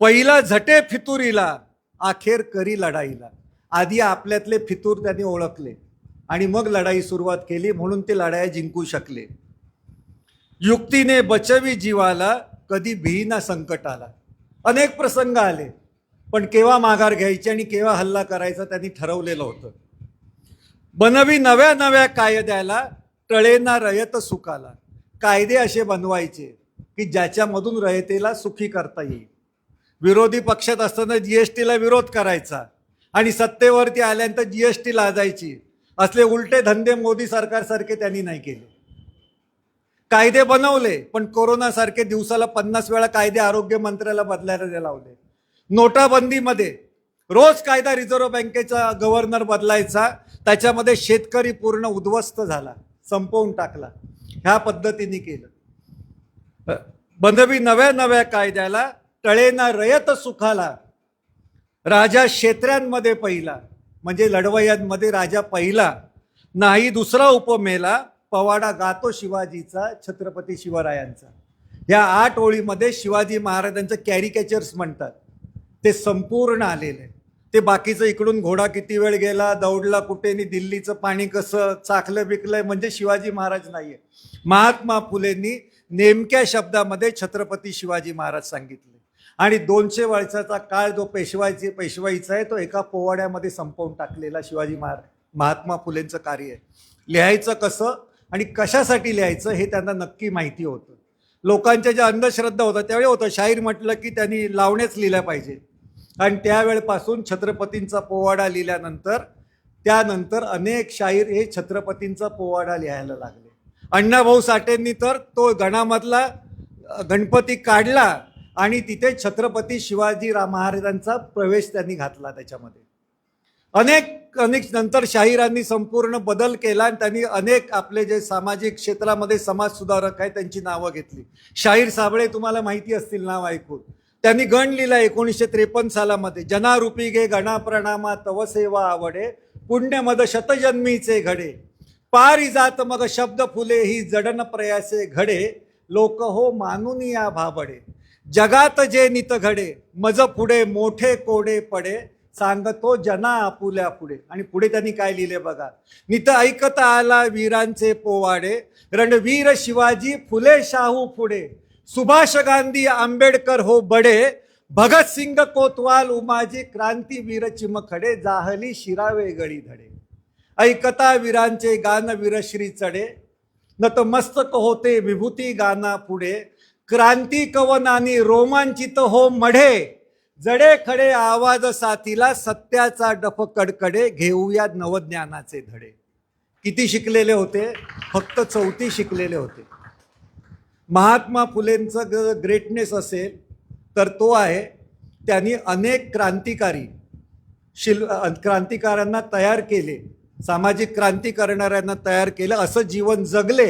S4: पहिला झटे फितुरीला अखेर करी लढाईला. आधी आपल्यातले फितूर त्यांनी ओळखले आणि मग लढाई सुरुवात केली, म्हणून ते लढाया जिंकू शकले. युक्तीने बचवी जीवाला कधी भीना संकटाला. अनेक प्रसंग आले, पण केव्हा माघार घ्यायची आणि केव्हा हल्ला करायचा त्यांनी ठरवलेलं होतं. बनवी नव्या नव्या कायद्याला टळेना रयत सुखाला. कायदे असे बनवायचे की ज्याच्यामधून रयतेला सुखी करता येईल. विरोधी पक्षात असताना जीएसटीला विरोध करायचा आणि सत्तेवरती आल्यानंतर जीएसटी लादायची. असले उलटे धंदे मोदी सरकारसारखे त्यांनी नाही केले. कायदे बनवले, पण कोरोनासारखे दिवसाला 50 वेळा कायदे आरोग्य मंत्र्याला बदलायला लावले. नोटाबंदीमध्ये रोज कायदा रिझर्व्ह बँकेचा गव्हर्नर बदलायचा, त्याच्यामध्ये शेतकरी पूर्ण उद्ध्वस्त झाला, संपवून टाकला. ह्या पद्धतीने केलं. बनवी नव्या नव्या कायद्याला टळेना रयत सुखाला. राजा क्षेत्र्यांमध्ये पहिला, म्हणजे लढवयांमध्ये राजा पहिला, नाही दुसरा उपमेला. पवाडा गातो शिवाजीचा छत्रपती शिवरायांचा. या 8 ओळीमध्ये शिवाजी महाराजांचं कॅरिकॅचर्स म्हणतात ते संपूर्ण आलेलं आहे. ते बाकीचं इकडून घोडा किती वेळ गेला, दौडला कुठे, नि दिल्लीचं पाणी कसं चाकलं बिकलंय, म्हणजे शिवाजी महाराज नाहीये. महात्मा फुलेंनी नेमक्या शब्दामध्ये छत्रपती शिवाजी महाराज सांगितले आणि 200 वर्षाचा काळ जो पेशवाईचा आहे तो एका पोवाड्यामध्ये संपवून टाकलेला शिवाजी महात्मा फुलेंचं कार्य आहे. लिहायचं कसं आणि कशासाठी लिहायचं हे त्यांना नक्की माहिती होतं. लोकांच्या ज्या अंधश्रद्धा होत्या त्यावेळी होतं शाहीर म्हटलं की त्यांनी लावण्याच लिहिल्या पाहिजे आणि त्यावेळेपासून छत्रपतींचा पोवाडा लिहिल्यानंतर त्यानंतर अनेक शाहीर हे छत्रपतींचा पोवाडा लिहायला लागले. अण्णाभाऊ साठेंनी तर तो गणामधला गणपती काढला आणि तिथे छत्रपती शिवाजी महाराजांचा प्रवेश त्यांनी घातला त्याच्यामध्ये. अनेक नंतर शाहिरांनी संपूर्ण बदल केला आणि त्यांनी अनेक आपले जे सामाजिक क्षेत्रामध्ये समाजसुधारक आहेत त्यांची नावं घेतली. शाहीर साबळे तुम्हाला माहिती असतील नाव ऐकून. त्यांनी गण लिहिला 1953 सालामध्ये. जनारूपी गे गणा प्रणामा तव सेवा आवडे पुण्यमद शतजन्मीचे घडे पारी जात मग शब्द फुले ही जडन प्रयासे घडे लोक हो मानून या भाबडे जगात जे नित घडे मज पुढे मोठे कोडे पडे सांगतो जना आपुल्या पुढे. आणि पुढे त्यांनी काय लिहिले बघा. नित ऐकता आला वीरांचे पोवाडे रणवीर शिवाजी फुले शाहू पुढे सुभाष गांधी आंबेडकर हो बडे भगतसिंग कोतवाल उमाजी क्रांतीवीर चिमखडे जाहली शिरावे गळी धडे ऐकता वीरांचे गान वीरश्री चढे नतमस्तक होते विभूती गाना पुढे क्रांती कवनानी रोमांचित हो मढे जडे खडे आवाज साथीला सत्याचा डफ कडकडे घेऊया नवज्ञानाचे धडे. किती शिकलेले होते? फक्त 4थी शिकलेले होते. महात्मा फुलेंचं ग्रेटनेस असेल तर तो आहे त्यांनी अनेक क्रांतिकारांना तयार केले, सामाजिक क्रांती करणाऱ्यांना तयार केलं, असं जीवन जगले.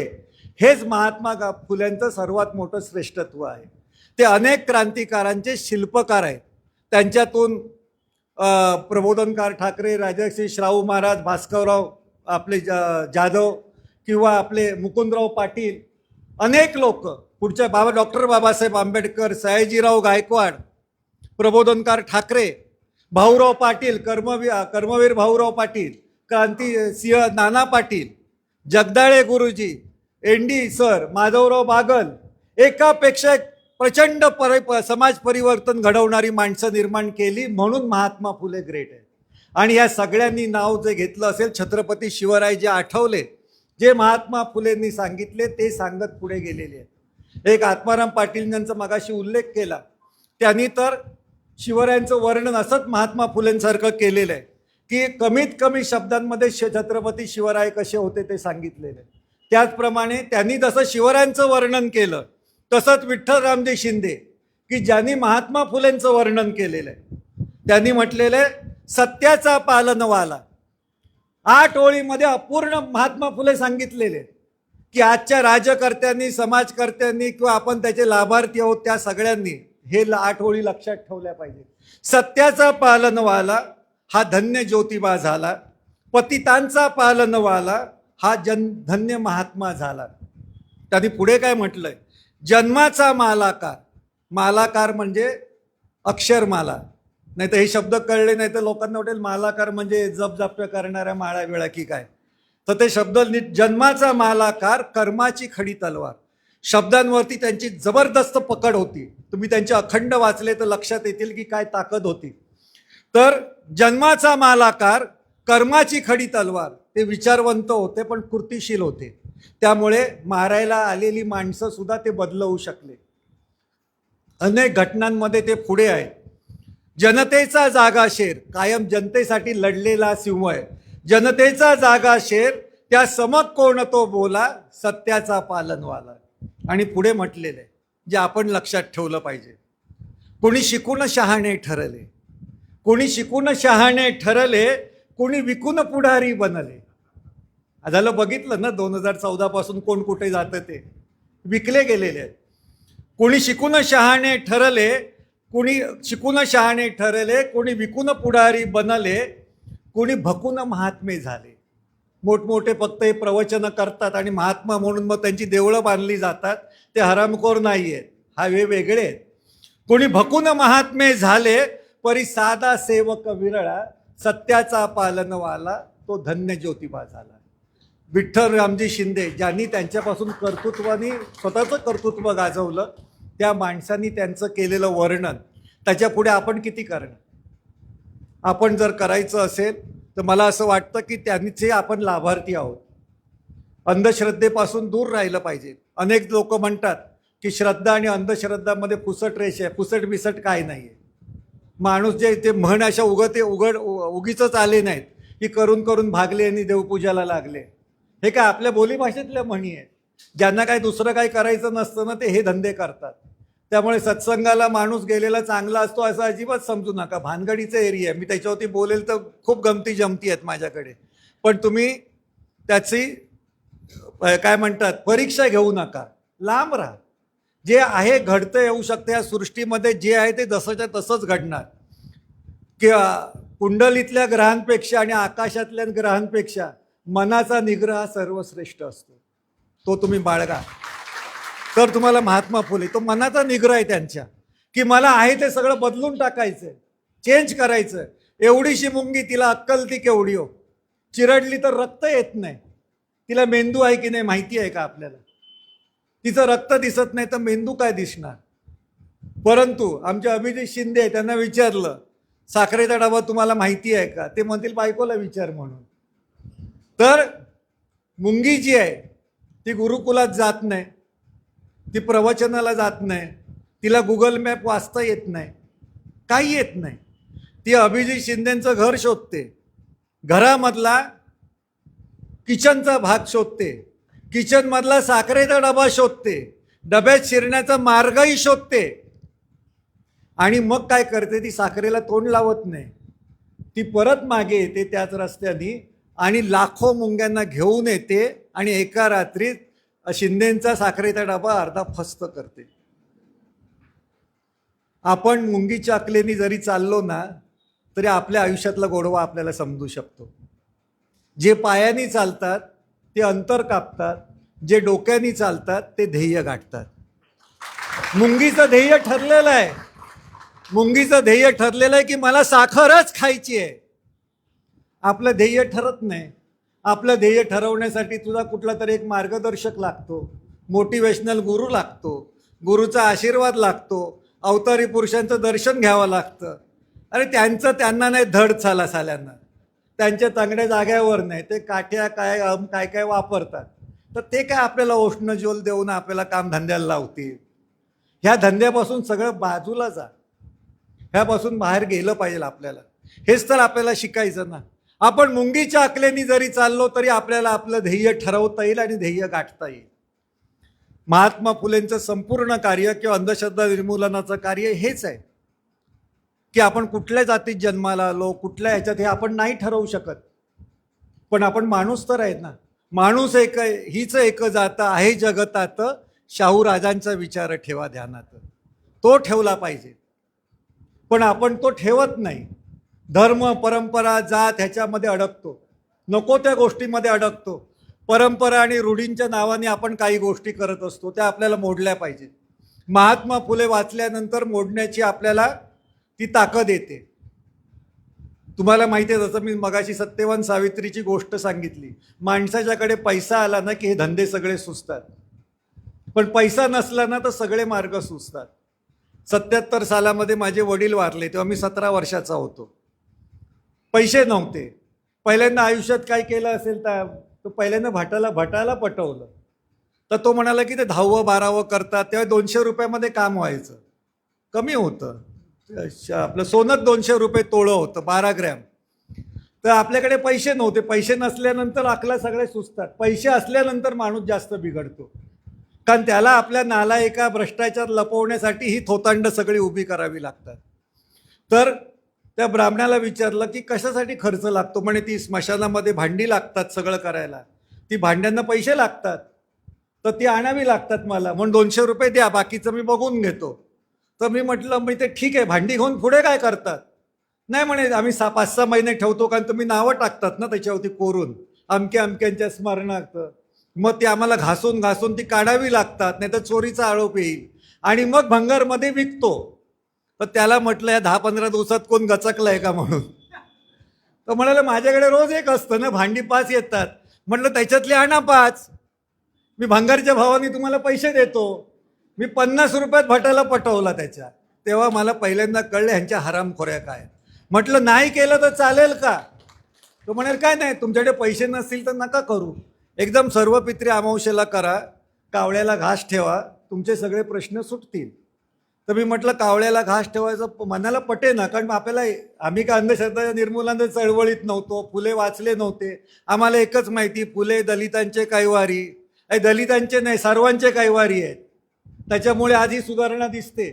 S4: हेच महात्मा फुलेंचं सर्वात मोठं श्रेष्ठत्व आहे. ते अनेक क्रांतिकारांचे शिल्पकार आहेत. त्यांच्यातून प्रबोधनकार ठाकरे, राजर्षी शाहू महाराज, भास्करराव आपले जाधव किंवा आपले मुकुंदराव पाटील, अनेक लोक पुढच्या डॉक्टर बाबासाहेब आंबेडकर, सयाजीराव गायकवाड, प्रबोधनकार ठाकरे, भाऊराव पाटील, कर्मवीर भाऊराव पाटील, क्रांतिसिंह नाना पाटील, जगदाळे गुरुजी, एनडी सर, माधवराव बागल, एकापेक्षा एक प्रचंड समाज परिवर्तन घडवणारी माणसं निर्माण केली. म्हणून महात्मा फुले ग्रेट आहे. आणि या सगळ्यांनी नाव जे घेतलं असेल, छत्रपती शिवराय जे आठवले, जे महात्मा फुलेंनी सांगितले ते सांगत पुढे गेलेले आहेत. एक आत्माराम पाटील यांचा मगाशी उल्लेख केला. त्यांनी तर शिवरायांचं वर्णन असंच महात्मा फुलेंसारखं केलेलं आहे की कमीत कमी शब्दांमध्ये छत्रपती शिवराय कसे होते ते सांगितलेले. त्याचप्रमाणे त्यांनी जसं शिवरायांचं वर्णन केलं तसंच विठ्ठल रामजी शिंदे की ज्यांनी महात्मा फुलेंचं वर्णन केलेलं आहे, त्यांनी म्हटलेलं आहे सत्याचा पालनवाला. 8 ओळीमध्ये अपूर्ण महात्मा फुले सांगितलेले की आजच्या राजकर्त्यांनी, समाजकर्त्यांनी किंवा आपण त्याचे लाभार्थी आहोत त्या सगळ्यांनी हे 8 ओळी लक्षात ठेवल्या पाहिजे. सत्याचा पालनवाला हा धन्य ज्योतिबा झाला, पतितांचा पालनवाला हा धन्य महात्मा झाला. त्यांनी पुढे काय म्हटलंय, जन्माचा मालाकार. मालाकार म्हणजे अक्षरमाला. नाही तर हे शब्द कळले नाही तर लोकांना वाटेल मालाकार म्हणजे जपजाप्य करणाऱ्या माळा वेळा की काय. तर ते शब्द नीट, जन्माचा मालाकार, कर्माची खडी तलवार. शब्दांवरती त्यांची जबरदस्त पकड होती. तुम्ही त्यांचे अखंड वाचले तर लक्षात येतील की काय ताकद होती. तर जन्माचा मालाकार, कर्माची खडी तलवार. ते विचारवंत होते पण कृतिशील होते. त्यामुळे मारायला आलेली माणसं सुद्धा ते बदलवू शकले. अनेक घटनांमध्ये ते पुढे आहेत. जनतेचा जागा शेर, कायम जनतेसाठी लढलेला सिंह आहे. जनतेचा जागा शेर, त्या समक कोण तो बोला, सत्याचा पालनवाला. आणि पुढे म्हटलेलं आहे जे आपण लक्षात ठेवलं पाहिजे. कोणी शिकून शहाणे ठरले, कोणी शिकून शहाणे ठरले, कोणी विकून पुढारी बनले. झालं बघितलं ना 2014 पासून कोण कुठे जातं ते विकले गेलेले आहेत. कोणी शिकून शहाणे ठरले, कोणी शिकून शहाणे ठरले, कोणी विकून पुढारी बनले, कोणी भकून महात्मे झाले. मोठमोठे फक्त हे प्रवचनं करतात आणि महात्मा म्हणून मग त्यांची देवळं बांधली जातात. ते हरामखोर नाही आहेत, हा वेगळे आहेत. कोणी भकून महात्मे झाले, परी साधा सेवक विरळा, सत्याचा पालनवाला तो धन्य ज्योतिबा झाला. विठ्ठल रामजी शिंदे ज्यांनी त्यांच्यापासून कर्तृत्वाने स्वतःचं कर्तृत्व गाजवलं, त्या माणसांनी त्यांचं केलेलं वर्णन त्याच्या पुढे आपण किती करणार? आपण जर करायचं असेल तर मला असं वाटतं की त्यांचे आपण लाभार्थी आहोत. अंधश्रद्धेपासून दूर राहिलं पाहिजे. अनेक लोक म्हणतात की श्रद्धा आणि अंधश्रद्धामध्ये पुसट रेष आहे. पुसट बिसट काय नाही आहे. माणूस जे ते म्हण अशा उगीच आले नाहीत की करून करून भागले आणि देवपूजाला लागले. हे काय आपल्या बोलीभाषेतल्या म्हणी आहेत. ज्यांना काय दुसरं काय करायचं नसतं ना, ते हे धंदे करतात. त्यामुळे सत्संगाला माणूस गेलेला चांगला असतो असं अजिबात समजू नका. भानगडीचा एरिया आहे. मी त्याच्यावरती बोलेल तर खूप गमती जमती आहेत माझ्याकडे. पण तुम्ही त्याची काय म्हणतात परीक्षा घेऊ नका. लांब राहा. जे आहे घडतं येऊ शकतं. या सृष्टीमध्ये जे आहे ते जसंच्या तसंच घडणार. किंवा कुंडलीतल्या ग्रहांपेक्षा आणि आकाशातल्या ग्रहांपेक्षा मनाचा निग्रह सर्वश्रेष्ठ असतो. तो तुम्ही बाळगा. तर तुम्हाला महात्मा फुले तो मनाचा निग्रह आहे त्यांच्या, की मला आहे ते सगळं बदलून टाकायचं, चेंज करायचं. एवढीशी मुंगी तिला अक्कल ती केवढी हो. चिरडली तर रक्त येत नाही. तिला मेंदू आहे की नाही माहिती आहे का आपल्याला? तिचं रक्त दिसत नाही तर मेंदू काय दिसणार? परंतु आमचे अभिजित शिंदे आहे, त्यांना विचारलं साखरेचा डबा तुम्हाला माहिती आहे का? ते म्हणतील बायकोला विचार म्हणून. तर मुंगी जी आहे ती गुरुकुलात जात नाही, ती प्रवचनाला जात नाही, तिला गुगल मॅप वाचता येत नाही, काही येत नाही. ती अभिजित शिंदेचं घर शोधते, घरामधला किचनचा भाग शोधते, किचनमधला साखरेचा डबा शोधते, डब्यात शिरण्याचा मार्गही शोधते. आणि मग काय करते? ती साखरेला तोंड लावत नाही, ती परत मागे येते त्याच रस्त्याने आणि लाखो मुंग्यांना घेऊन येते आणि एका रात्रीत शिंदेंचा साखरेचा डबा अर्धा फस्त करते. आपण मुंगीच्या अकलेनी जरी चाललो ना तरी आपल्या आयुष्यातला गोडवा आपल्याला समजू शकतो. जे पायानी चालतात ते अंतर कापतात, जे डोक्यानी चालतात ते ध्येय गाठतात. मुंगीचं ध्येय ठरलेलं आहे. मुंगीचं ध्येय ठरलेलं आहे की मला साखरच खायची आहे. आपलं ध्येय ठरत नाही. आपलं ध्येय ठरवण्यासाठी तुझा कुठला तरी एक मार्गदर्शक लागतो, मोटिवेशनल गुरु लागतो, गुरुचा आशीर्वाद लागतो, अवतारी पुरुषांचं दर्शन घ्यावं लागतं. अरे त्यांना नाही धड चाला साल्यांना, त्यांच्या चांगल्या जाग्यावर नाही, ते काठ्या काय काय काय वापरतात. तर ते काय आपल्याला उष्णजोल देऊन आपल्याला कामधंद्याला लावतील. ह्या धंद्यापासून सगळं बाजूला जा. ह्यापासून बाहेर गेलं पाहिजे आपल्याला. हेच तर आपल्याला शिकायचं ना. आपण मुंगीच्या अकलेनी जरी चाललो तरी आपल्याला आपलं ध्येय ठरवता येईल आणि ध्येय गाठता येईल. महात्मा फुलेंचं संपूर्ण कार्य किंवा अंधश्रद्धा निर्मूलनाचं कार्य हेच आहे की आपण कुठल्या जातीत जन्माला आलो, कुठल्या ह्याच्यात हे आपण नाही ठरवू शकत. पण आपण माणूस तर आहेत ना. माणूस एक हीच एक जात आहे जगतात, शाहू राजांचा विचार ठेवा ध्यानात. तो ठेवला पाहिजे. पण आपण तो ठेवत नाही. धर्म परंपरा जात ह्याच्यामध्ये अडकतो, नको त्या गोष्टीमध्ये अडकतो. परंपरा आणि रूढींच्या नावाने आपण काही गोष्टी करत असतो, त्या आपल्याला मोडल्या पाहिजेत. महात्मा फुले वाचल्यानंतर मोडण्याची आपल्याला ती ताकद येते. तुम्हाला माहिती आहे, जसं मी मगाशी सत्यवान सावित्रीची गोष्ट सांगितली. माणसाच्याकडे पैसा आला ना की हे धंदे सगळे सुचतात, पण पैसा नसला ना तर सगळे मार्ग सुचतात. 77 सालामध्ये माझे वडील वारले, तेव्हा मी 17 वर्षाचा होतो. पैसे नव्हते. पहिल्यांदा आयुष्यात काय केलं असेल तर पहिल्यांदा भटाला पटवलं. तर तो म्हणाला की ते 10व 12व करतात. तेव्हा 200 रुपयामध्ये काम व्हायचं, कमी होतं. आपलं सोनं 200 रुपये तोळं होतं, 12 ग्रॅम. तर आपल्याकडे पैसे नव्हते. पैसे नसल्यानंतर अकला सगळे सुचतात. पैसे असल्यानंतर माणूस जास्त बिघडतो, कारण त्याला आपल्या नालायका भ्रष्टाचार लपवण्यासाठी ही थोतांड सगळी उभी करावी लागतात. तर त्या ब्राह्मणाला विचारलं की कशासाठी खर्च लागतो? म्हणे ती स्मशानामध्ये भांडी लागतात सगळं करायला, ती भांड्यांना पैसे लागतात, तर ती आणावी लागतात मला. म्हणून 200 रुपये द्या, बाकीचं मी बघून घेतो. तर मी म्हटलं मी ते ठीक आहे, भांडी घेऊन पुढे काय करतात? नाही म्हणे आम्ही 5-6 महिने ठेवतो, कारण तुम्ही नावं टाकतात ना त्याच्यावरती कोरून, अमक्यांच्या स्मरणार्थ. मग ती आम्हाला घासून घासून ती काढावी लागतात, नाही तर चोरीचा आरोप येईल. आणि मग भंगारमध्ये विकतो. तर त्याला म्हटलं या 10-15 दिवसात कोण गचकलंय का म्हणून. तर म्हणाले माझ्याकडे रोज एक असतं ना, भांडी 5 येतात. म्हटलं त्याच्यातली आणा 5, मी भंगारच्या भावाने तुम्हाला पैसे देतो. मी 50 रुपयात भटाला पटवला त्याच्या. तेव्हा मला पहिल्यांदा कळलं ह्यांच्या हरामखोऱ्या काय. म्हटलं नाही केलं तर चालेल का. तो म्हणाल काय नाही, तुमच्याकडे पैसे नसतील तर नका करू, एकदम सर्व पित्री अमावस्येला करा, कावळ्याला घास ठेवा, तुमचे सगळे प्रश्न सुटतील. तर मी म्हटलं कावळ्याला घास ठेवायचं मनाला पटे ना, कारण आपल्याला आम्ही का अंधश्रद्धा निर्मूलन चळवळीत नव्हतो, फुले वाचले नव्हते. आम्हाला एकच माहिती, फुले दलितांचे कैवारी, दलितांचे नाही सर्वांचे कैवारी आहेत. त्याच्यामुळे आज ही सुधारणा दिसते.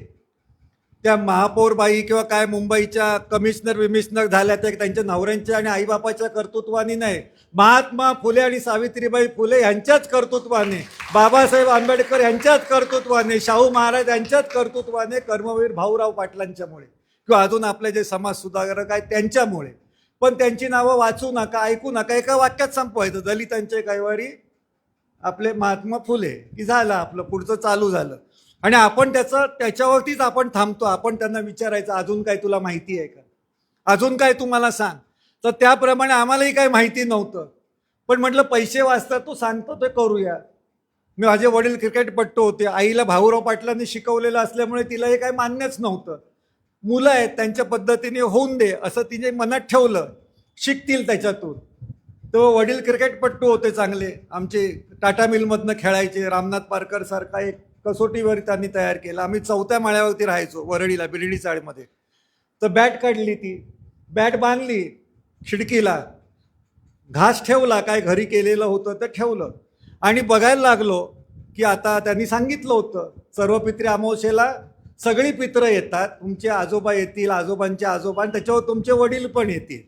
S4: त्या महापौरबाई किंवा काय मुंबईच्या कमिशनर विमिशनर झाल्या त्या त्यांच्या नवऱ्यांच्या आणि आईबापाच्या कर्तृत्वाने नाही, महात्मा फुले आणि सावित्रीबाई फुले यांच्याच कर्तृत्वाने, बाबासाहेब आंबेडकर यांच्याच कर्तृत्वाने, शाहू महाराज यांच्याच कर्तृत्वाने, कर्मवीर भाऊराव पाटलांच्यामुळे किंवा अजून आपले जे समाज सुधारक आहेत त्यांच्यामुळे. पण त्यांची नावं वाचू नका, ऐकू नका, एका वाक्यात संपवायचं, दलितांचे कैवारी आपले महात्मा फुले, की झालं आपलं, पुढचं चालू झालं. आणि आपण त्याच्यावरतीच आपण थांबतो. आपण त्यांना विचारायचं अजून काय तुला माहिती आहे का, अजून काय तू मला सांग. तर त्याप्रमाणे आम्हालाही काही माहिती नव्हतं, पण म्हटलं पैसे वाचतात, तू सांगतो ते करूया. मी माझे वडील क्रिकेटपट्टू होते, आईला भाऊराव पाटलांनी शिकवलेलं असल्यामुळे तिला हे काही मान्यच नव्हतं. मुलं आहेत त्यांच्या पद्धतीने होऊन दे असं तिने मनात ठेवलं, शिकतील त्याच्यातून. तो वडील क्रिकेटपट्टू होते चांगले, आमचे टाटा मिलमधनं खेळायचे. रामनाथ पारकर सारखा एक कसोटीवर त्यांनी तयार केला. आम्ही 4थ्या माळ्यावरती राहायचो वरळीला, बिर्डी चाळमध्ये. तर बॅट काढली, ती बॅट बांधली खिडकीला, घास ठेवला, काय घरी केलेलं होतं ते ठेवलं, आणि बघायला लागलो की आता त्यांनी सांगितलं होतं सर्व पित्री अमावस्येला सगळी पित्रं येतात, तुमचे आजोबा येतील, आजोबांचे आजोबा, आणि त्याच्यावर तुमचे वडील पण येतील.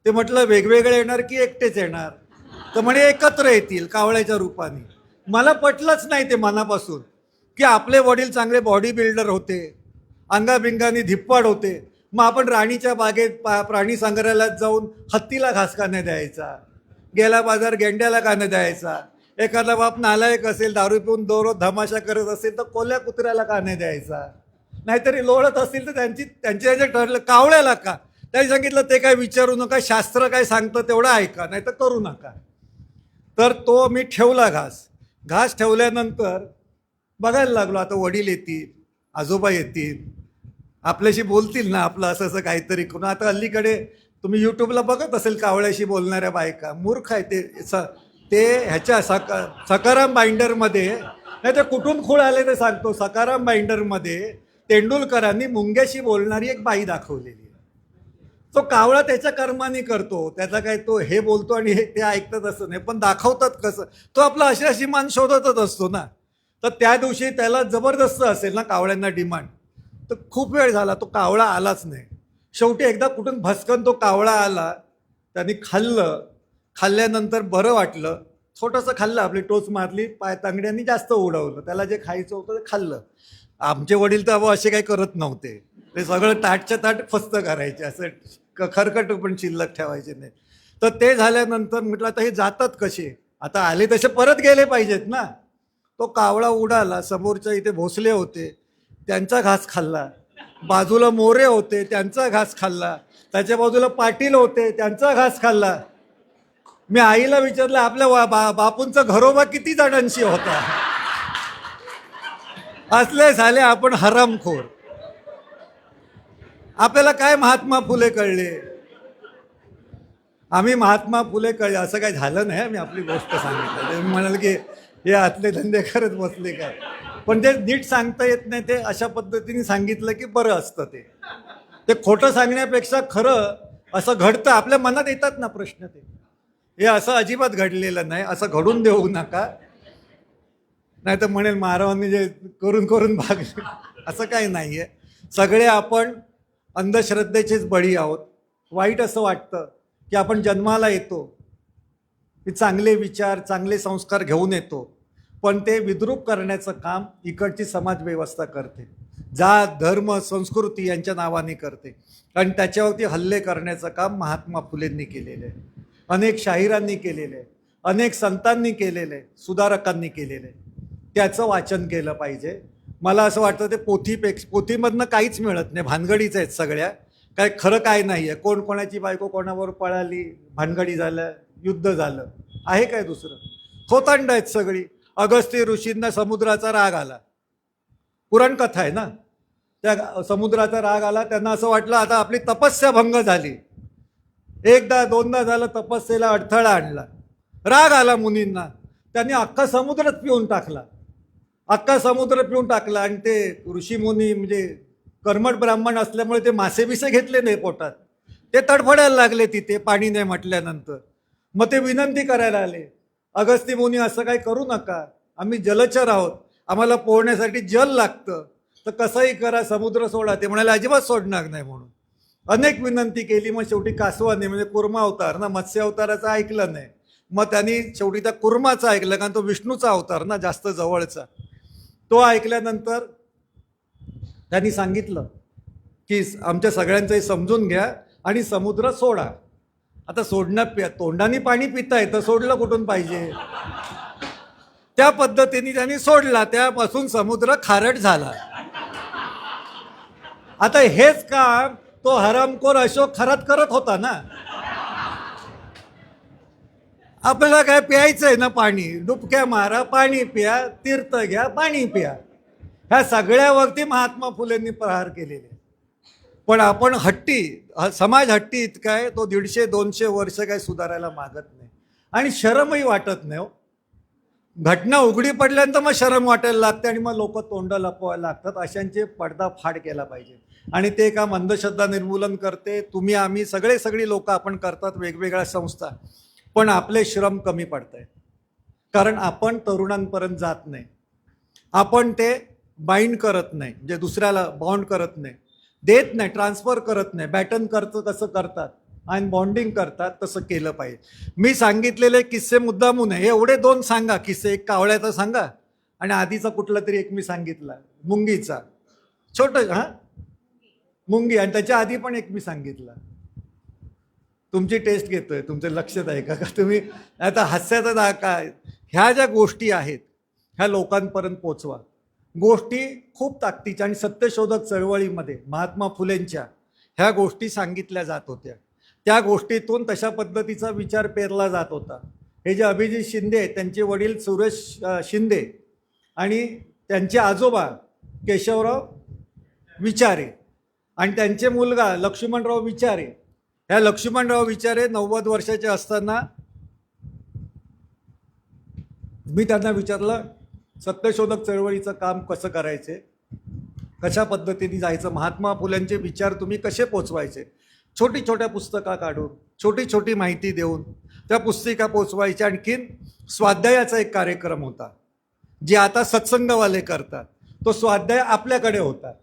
S4: ते म्हटलं वेगवेगळे येणार की एकटेच येणार. तर म्हणे एकत्र येतील कावळ्याच्या रूपाने. मला पटलंच नाही ते मनापासून, की आपले वडील चांगले बॉडी बिल्डर होते, अंगाबिंगाने धिप्पाड होते, मग आपण राणीच्या बागेत प्राणी संग्रहालयात जाऊन हत्तीला घास का नाही द्यायचा, गेला बाजार गेंड्याला का नाही द्यायचा, एखादा बाप नालायक असेल, दारू पिऊन दोरोज धमाशा करत असेल तर कोल्या कुत्र्याला का नाही द्यायचा, नाहीतरी लोळत असतील तर त्यांचे ठरलं कावळ्याला का. त्यांनी सांगितलं ते काय विचारू नका, शास्त्र काय सांगतं तेवढं ऐका, नाही तर करू नका. तर तो मी ठेवला घास ठेवल्यानंतर बघायला लागलो, आता वडील येतील, आजोबा येतील, आपल्याशी बोलतील ना, आपलं असं असं काहीतरी करून. आता अलीकडे तुम्ही यूट्यूबला बघत असेल कावळ्याशी बोलणाऱ्या बायका, मूर्ख आहे ते ह्याच्या सकाराम बाइंडरमध्ये, नाही तर कुठून खूळ आले ते सांगतो, सकाराम बाइंडरमध्ये तेंडुलकरांनी मुंग्याशी बोलणारी एक बाई दाखवलेली आहे. तो कावळा त्याच्या कर्माने करतो, त्याचा काय तो हे बोलतो आणि ते ऐकतात असं नाही, पण दाखवतात कसं, तो आपला अशी मान शोधतच असतो ना. तर त्या दिवशी त्याला जबरदस्त असेल ना कावळ्यांना डिमांड, तर खूप वेळ झाला तो कावळा आलाच नाही. शेवटी एकदा कुठून भस्कन तो कावळा आला, त्यांनी खाल्ल्यानंतर बरं वाटलं, छोटंसं खाल्लं, आपली टोच मारली, पाय तांगड्यांनी जास्त उडवलं, त्याला जे खायचं होतं ते खाल्लं. आमचे वडील तर असे काही करत नव्हते, ते सगळं ताटच्या ताट फस्त करायचे, असं खरकट पण शिल्लक ठेवायचे नाही. तर ते झाल्यानंतर म्हटलं आता हे जातात कसे, आता आले तसे परत गेले पाहिजेत ना. तो कावळा उडाला, समोरच्या इथे भोसले होते त्यांचा घास खाल्ला, बाजूला मोरे होते त्यांचा घास खाल्ला, त्याच्या बाजूला पाटील होते त्यांचा घास खाल्ला. मी आईला विचारलं आपल्या बापूंचा घरोबा किती जणांशी होता. असले झाले आपण हरामखोर. आपल्याला काय महात्मा फुले कळले, आम्ही महात्मा फुले कळले असं काही झालं नाही. मी आपली गोष्ट सांगितलं, मी म्हणाल की हे आतले धंदे करत बसले काय, पण ते नीट सांगता येत नाही. ते अशा पद्धतीने सांगितलं की बरं असतं. ते खोटं सांगण्यापेक्षा खरं असं घडतं, आपल्या मनात येतात ना प्रश्न, ते हे असं अजिबात घडलेलं नाही, असं घडून देऊ नका, नाही तर म्हणेल महाराजांनी जे करून करून भागले, असं काही नाही आहे. सगळे आपण अंधश्रद्धेचेच बळी आहोत. वाईट असं वाटतं की आपण जन्माला येतो, की चांगले विचार चांगले संस्कार घेऊन येतो, पण ते विद्रूप करण्याचं काम इकडची समाज व्यवस्था करते, जात धर्म संस्कृती यांच्या नावाने करते, आणि त्याच्यावरती हल्ले करण्याचं काम महात्मा फुलेंनी केलेलं आहे, अनेक शाहिरांनी केलेलं आहे, अनेक संतांनी केलेलं आहे, सुधारकांनी केलेलं आहे. त्याचं वाचन केलं पाहिजे. मला असं वाटतं ते पोथीमधनं काहीच मिळत नाही, भानगडीच आहेत सगळ्या, काय खरं काय नाही आहे. कोण कोणाची बायको कोणावर पळाली, भानगडी झालं, युद्ध झालं, आहे काय दुसरं, खोतांड आहेत सगळी. अगस्त्य ऋषींना समुद्राचा राग आला, पुराण कथा आहे ना, त्या समुद्राचा राग आला. त्यांना असं वाटलं आता आपली तपस्या भंग झाली. एकदा दोनदा झालं, तपस्येला अडथळा आणला, राग आला मुनींना. त्यांनी अख्खा समुद्रच पिऊन टाकला, अख्खा समुद्र पिऊन टाकला. आणि ते ऋषीमुनी म्हणजे कर्मठ ब्राह्मण असल्यामुळे ते मासे बिसे घेतले नाही पोटात, ते तडफडायला लागले तिथे पाणी नाही म्हटल्यानंतर. मग ते विनंती करायला आले, अगस्ती मुनी असं काही करू नका, आम्ही जलचर आहोत, आम्हाला पोहण्यासाठी जल लागतं, तर कसंही करा समुद्र सोडा. ते म्हणाले अजिबात सोडणार नाही म्हणून. अनेक विनंती केली. मग शेवटी कासवाने म्हणजे कुर्मा अवतार ना, मत्स्य अवताराचं ऐकलं नाही. मग त्यांनी शेवटी त्या कुर्माचा ऐकलं, कारण तो विष्णूचा अवतार ना, जास्त जवळचा. तो ऐकल्यानंतर त्यांनी सांगितलं की आमच्या सगळ्यांचं हे समजून घ्या आणि समुद्र सोडा. आता सोडणं तोंडाने पाणी पिता येतं, सोडलं कुठून पाहिजे. त्या पद्धतीने त्यांनी सोडला, त्यापासून समुद्र खारट झाला. आता हेच काम तो हरामखोर अशोक खरात करत होता ना. आपल्याला काय प्यायचं आहे ना पाणी, डुबक्या मारा पाणी प्या, तीर्थ घ्या पाणी प्या. ह्या सगळ्यावरती महात्मा फुलेंनी प्रहार केलेले. पण आपण हट्टी, समाज हट्टी इतका आहे, तो 150-200 वर्ष काय सुधारायला मागत नाही. आणि शरमही वाटत नाही हो. घटना उघडी पडल्यानंतर मग शरम वाटायला लागते आणि मग लोक तोंड लपवायला लागतात. अशांचे पडदाफाड केला पाहिजे. आणि ते काम अंधश्रद्धा निर्मूलन करते, तुम्ही आम्ही सगळी लोक आपण करतात, वेगवेगळ्या संस्था. पण आपले श्रम कमी पडत आहेत, कारण आपण तरुणांपर्यंत जात नाही, आपण ते बाइंड करत नाही, म्हणजे दुसऱ्याला बाउंड करत नाही, देत नाही, ट्रान्सफर करत नाही. बॅटन करतं तसं करतात आणि बॉन्डिंग करतात, तसं केलं पाहिजे. मी सांगितलेले किस्से मुद्दामून आहे, एवढे 2 सांगा किस्से. एक कावळ्याचा सांगा आणि आधीचा कुठला तरी एक मी सांगितला मुंगीचा, छोटं मुंगी. आणि त्याच्या आधी पण एक मी सांगितला. तुमची टेस्ट घेतोय, तुमचं लक्षात आहे का तुम्ही आता हास्याचा काय. ह्या ज्या गोष्टी आहेत ह्या लोकांपर्यंत पोचवा. गोष्टी खूप ताकदीच्या. आणि सत्यशोधक चळवळीमध्ये महात्मा फुलेंच्या ह्या गोष्टी सांगितल्या जात होत्या. त्या गोष्टीतून तशा पद्धतीचा विचार पेरला जात होता. हे जे अभिजित शिंदे आहेत, त्यांचे वडील सुरेश शिंदे आणि त्यांचे आजोबा केशवराव विचारे आणि त्यांचे मुलगा लक्ष्मणराव विचारे. ह्या लक्ष्मणराव विचारे 90 वर्षाचे असताना मी त्यांना विचारलं, सत्यशोधक चळवळीचं काम कसं करायचे, कशा पद्धतीने जायचं, महात्मा फुल्यांचे विचार तुम्ही कसे पोचवायचे. छोट्या पुस्तका काढून, छोटी माहिती देऊन त्या पुस्तिका पोचवायच्या. आणखीन स्वाध्यायाचा एक कार्यक्रम होता, जे आता सत्संगवाले करतात, तो स्वाध्याय आपल्याकडे होता.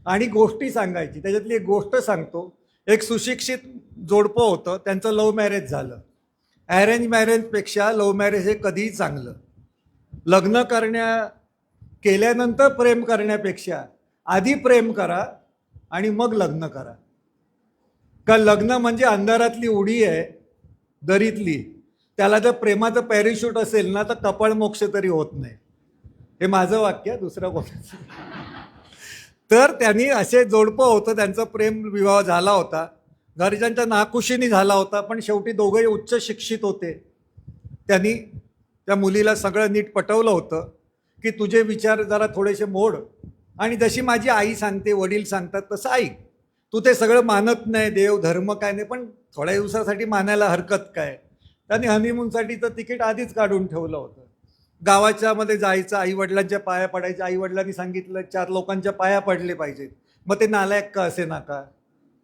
S4: आणि गोष्टी सांगायची. त्याच्यातली एक गोष्ट सांगतो. एक सुशिक्षित जोडपं होतं, त्यांचं लव्ह मॅरेज झालं. अरेंज मॅरेजपेक्षा लव्ह मॅरेज हे कधीही चांगलं. लग्न केल्यानंतर प्रेम करण्यापेक्षा आधी प्रेम करा आणि मग लग्न करा. का लग्न म्हणजे अंधारातली उडी आहे दरीतली, त्याला जर प्रेमाचं पॅरिशूट असेल ना तर कपाळ मोक्ष तरी होत नाही. हे माझं वाक्य, दुसरं कोणाचं. तर त्यांनी असे जोडपं होतं, त्यांचा प्रेम विवाह झाला होता, घरच्यांच्या नाखुशीने झाला होता, पण शेवटी दोघंही उच्च शिक्षित होते. त्यांनी त्या मुलीला सगळं नीट पटवलं होतं की तुझे विचार जरा थोडेसे मोड आणि जशी माझी आई सांगते, वडील सांगतात तसं ऐक. तू ते सगळं मानत नाही, देव धर्म काय नाही, पण थोड्या दिवसासाठी मानायला हरकत काय. त्यांनी हनीमूनसाठी तर तिकीट आधीच काढून ठेवलं होतं. गावाच्या मध्ये जायचं, आईवडिलांच्या पाया पडायच्या. आईवडिलांनी सांगितलं 4 लोकांच्या पाया पडले पाहिजेत. मग ते नालायक का असे नाका,